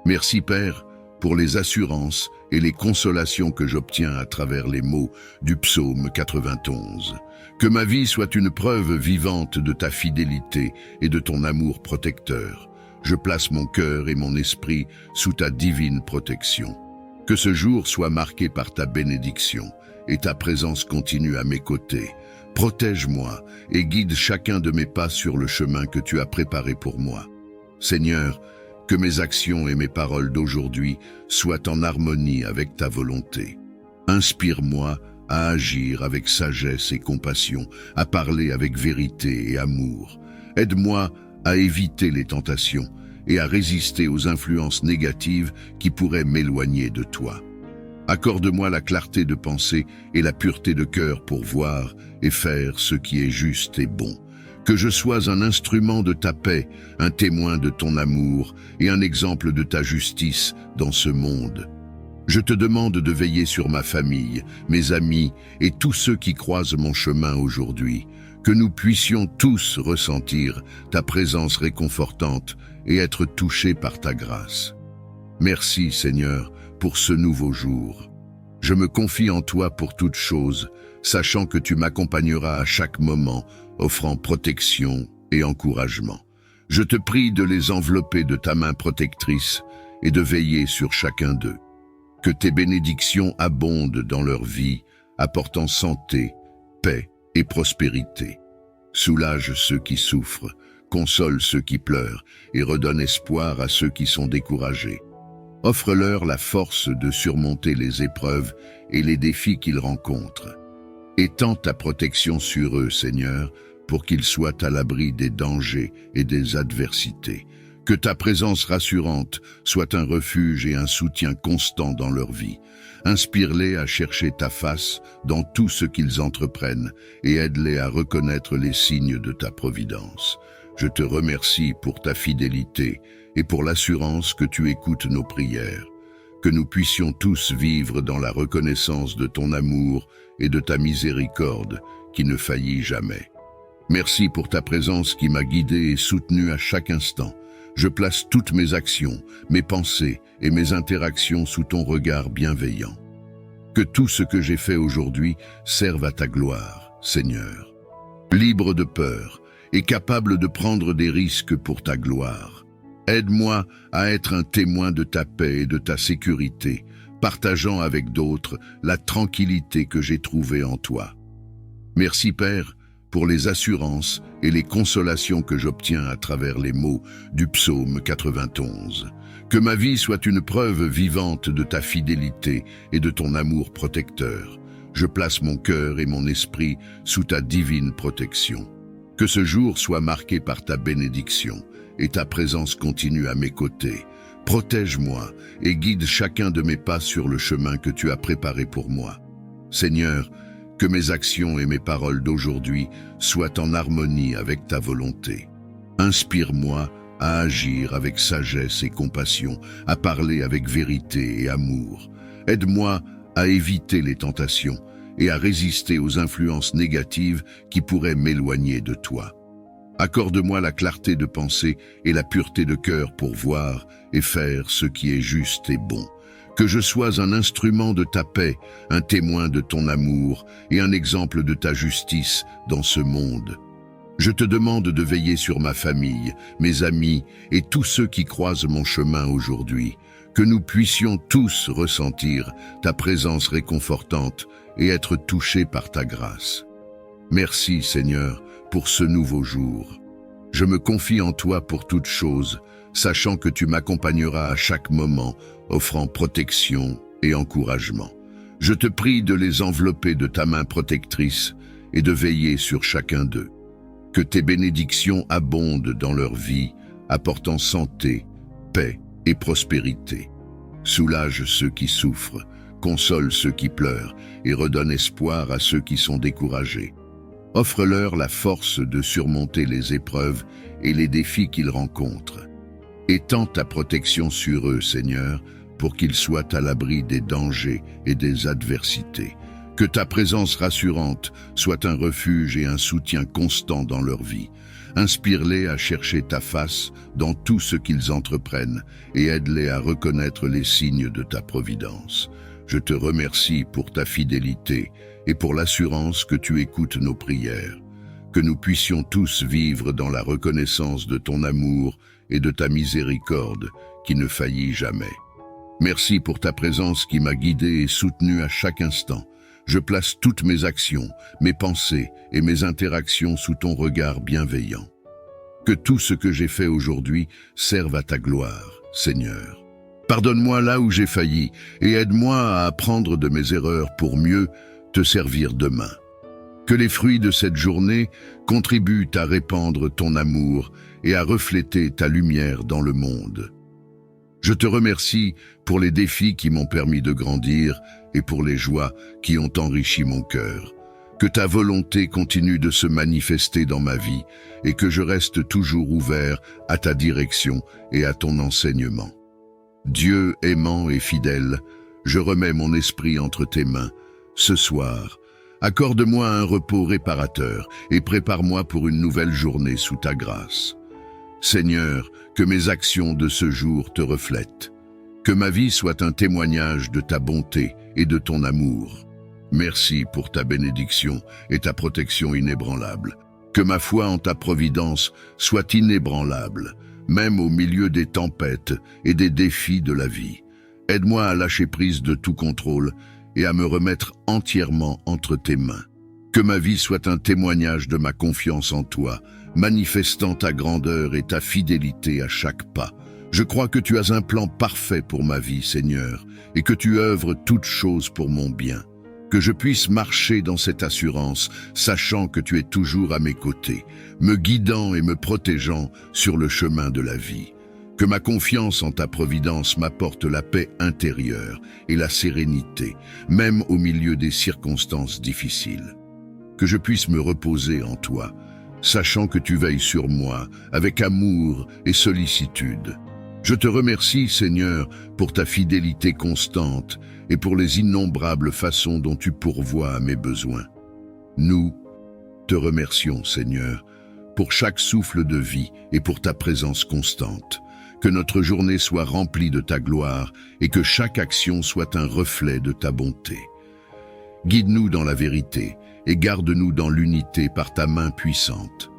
Merci Père pour les assurances et les consolations que j'obtiens à travers les mots du psaume 91. Que ma vie soit une preuve vivante de ta fidélité et de ton amour protecteur. Je place mon cœur et mon esprit sous ta divine protection. Que ce jour soit marqué par ta bénédiction et ta présence continue à mes côtés. Protège-moi et guide chacun de mes pas sur le chemin que tu as préparé pour moi. Seigneur, que mes actions et mes paroles d'aujourd'hui soient en harmonie avec ta volonté. Inspire-moi à agir avec sagesse et compassion, à parler avec vérité et amour. Aide-moi à éviter les tentations et à résister aux influences négatives qui pourraient m'éloigner de toi. Accorde-moi la clarté de pensée et la pureté de cœur pour voir et faire ce qui est juste et bon. Que je sois un instrument de ta paix, un témoin de ton amour et un exemple de ta justice dans ce monde. Je te demande de veiller sur ma famille, mes amis et tous ceux qui croisent mon chemin aujourd'hui. Que nous puissions tous ressentir ta présence réconfortante et être touchés par ta grâce. Merci Seigneur pour ce nouveau jour. Je me confie en toi pour toutes choses, sachant que tu m'accompagneras à chaque moment, offrant protection et encouragement. Je te prie de les envelopper de ta main protectrice et de veiller sur chacun d'eux. Que tes bénédictions abondent dans leur vie, apportant santé, paix et prospérité. Soulage ceux qui souffrent, console ceux qui pleurent et redonne espoir à ceux qui sont découragés. Offre-leur la force de surmonter les épreuves et les défis qu'ils rencontrent. Étends ta protection sur eux, Seigneur, pour qu'ils soient à l'abri des dangers et des adversités. Que ta présence rassurante soit un refuge et un soutien constant dans leur vie. Inspire-les à chercher ta face dans tout ce qu'ils entreprennent et aide-les à reconnaître les signes de ta providence. Je te remercie pour ta fidélité et pour l'assurance que tu écoutes nos prières. Que nous puissions tous vivre dans la reconnaissance de ton amour et de ta miséricorde qui ne faillit jamais. Merci pour ta présence qui m'a guidé et soutenu à chaque instant. Je place toutes mes actions, mes pensées et mes interactions sous ton regard bienveillant. Que tout ce que j'ai fait aujourd'hui serve à ta gloire, Seigneur. Libre de peur et capable de prendre des risques pour ta gloire. Aide-moi à être un témoin de ta paix et de ta sécurité, partageant avec d'autres la tranquillité que j'ai trouvée en toi. Merci Père pour les assurances et les consolations que j'obtiens à travers les mots du psaume 91. Que ma vie soit une preuve vivante de ta fidélité et de ton amour protecteur. Je place mon cœur et mon esprit sous ta divine protection. Que ce jour soit marqué par ta bénédiction et ta présence continue à mes côtés. Protège-moi et guide chacun de mes pas sur le chemin que tu as préparé pour moi. Seigneur, Que mes actions et mes paroles d'aujourd'hui soient en harmonie avec ta volonté. Inspire-moi à agir avec sagesse et compassion, à parler avec vérité et amour. Aide-moi à éviter les tentations et à résister aux influences négatives qui pourraient m'éloigner de toi. Accorde-moi la clarté de pensée et la pureté de cœur pour voir et faire ce qui est juste et bon. Que je sois un instrument de ta paix, un témoin de ton amour et un exemple de ta justice dans ce monde. Je te demande de veiller sur ma famille, mes amis et tous ceux qui croisent mon chemin aujourd'hui. Que nous puissions tous ressentir ta présence réconfortante et être touchés par ta grâce. Merci, Seigneur, pour ce nouveau jour. Je me confie en toi pour toutes choses, sachant que tu m'accompagneras à chaque moment, offrant protection et encouragement. Je te prie de les envelopper de ta main protectrice et de veiller sur chacun d'eux. Que tes bénédictions abondent dans leur vie, apportant santé, paix et prospérité. Soulage ceux qui souffrent, console ceux qui pleurent et redonne espoir à ceux qui sont découragés. Offre-leur la force de surmonter les épreuves et les défis qu'ils rencontrent. Étends ta protection sur eux, Seigneur, pour qu'ils soient à l'abri des dangers et des adversités. Que ta présence rassurante soit un refuge et un soutien constant dans leur vie. Inspire-les à chercher ta face dans tout ce qu'ils entreprennent et aide-les à reconnaître les signes de ta providence. Je te remercie pour ta fidélité et pour l'assurance que tu écoutes nos prières. Que nous puissions tous vivre dans la reconnaissance de ton amour et de ta miséricorde qui ne faillit jamais. Merci pour ta présence qui m'a guidé et soutenu à chaque instant. Je place toutes mes actions, mes pensées et mes interactions sous ton regard bienveillant. Que tout ce que j'ai fait aujourd'hui serve à ta gloire, Seigneur. Pardonne-moi là où j'ai failli et aide-moi à apprendre de mes erreurs pour mieux te servir demain. Que les fruits de cette journée contribuent à répandre ton amour et à refléter ta lumière dans le monde. Je te remercie pour les défis qui m'ont permis de grandir et pour les joies qui ont enrichi mon cœur. Que ta volonté continue de se manifester dans ma vie et que je reste toujours ouvert à ta direction et à ton enseignement. Dieu aimant et fidèle, je remets mon esprit entre tes mains. Ce soir, accorde-moi un repos réparateur et prépare-moi pour une nouvelle journée sous ta grâce. Seigneur, que mes actions de ce jour te reflètent. Que ma vie soit un témoignage de ta bonté et de ton amour. Merci pour ta bénédiction et ta protection inébranlable. Que ma foi en ta providence soit inébranlable, même au milieu des tempêtes et des défis de la vie. Aide-moi à lâcher prise de tout contrôle et à me remettre entièrement entre tes mains. Que ma vie soit un témoignage de ma confiance en toi, manifestant ta grandeur et ta fidélité à chaque pas. Je crois que tu as un plan parfait pour ma vie, Seigneur, et que tu œuvres toutes choses pour mon bien. Que je puisse marcher dans cette assurance, sachant que tu es toujours à mes côtés, me guidant et me protégeant sur le chemin de la vie. Que ma confiance en ta providence m'apporte la paix intérieure et la sérénité, même au milieu des circonstances difficiles. Que je puisse me reposer en toi, sachant que tu veilles sur moi avec amour et sollicitude. Je te remercie, Seigneur, pour ta fidélité constante et pour les innombrables façons dont tu pourvois à mes besoins. Nous te remercions, Seigneur, pour chaque souffle de vie et pour ta présence constante. Que notre journée soit remplie de ta gloire et que chaque action soit un reflet de ta bonté. Guide-nous dans la vérité et garde-nous dans l'unité par ta main puissante.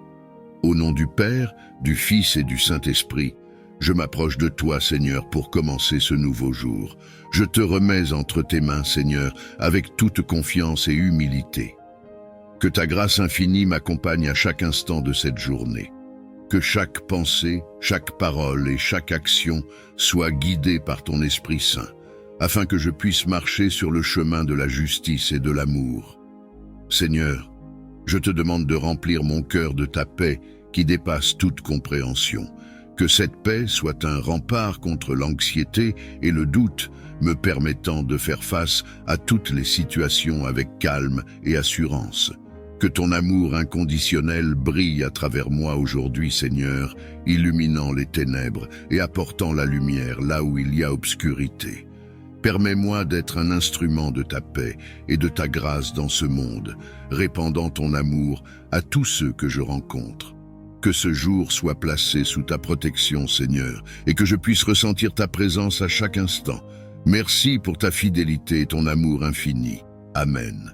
Au nom du Père, du Fils et du Saint-Esprit, je m'approche de toi, Seigneur, pour commencer ce nouveau jour. Je te remets entre tes mains, Seigneur, avec toute confiance et humilité. Que ta grâce infinie m'accompagne à chaque instant de cette journée. Que chaque pensée, chaque parole et chaque action soient guidées par ton Esprit Saint, afin que je puisse marcher sur le chemin de la justice et de l'amour. Seigneur, je te demande de remplir mon cœur de ta paix qui dépasse toute compréhension. Que cette paix soit un rempart contre l'anxiété et le doute, me permettant de faire face à toutes les situations avec calme et assurance. Que ton amour inconditionnel brille à travers moi aujourd'hui, Seigneur, illuminant les ténèbres et apportant la lumière là où il y a obscurité. Permets-moi d'être un instrument de ta paix et de ta grâce dans ce monde, répandant ton amour à tous ceux que je rencontre. Que ce jour soit placé sous ta protection, Seigneur, et que je puisse ressentir ta présence à chaque instant. Merci pour ta fidélité et ton amour infini. Amen.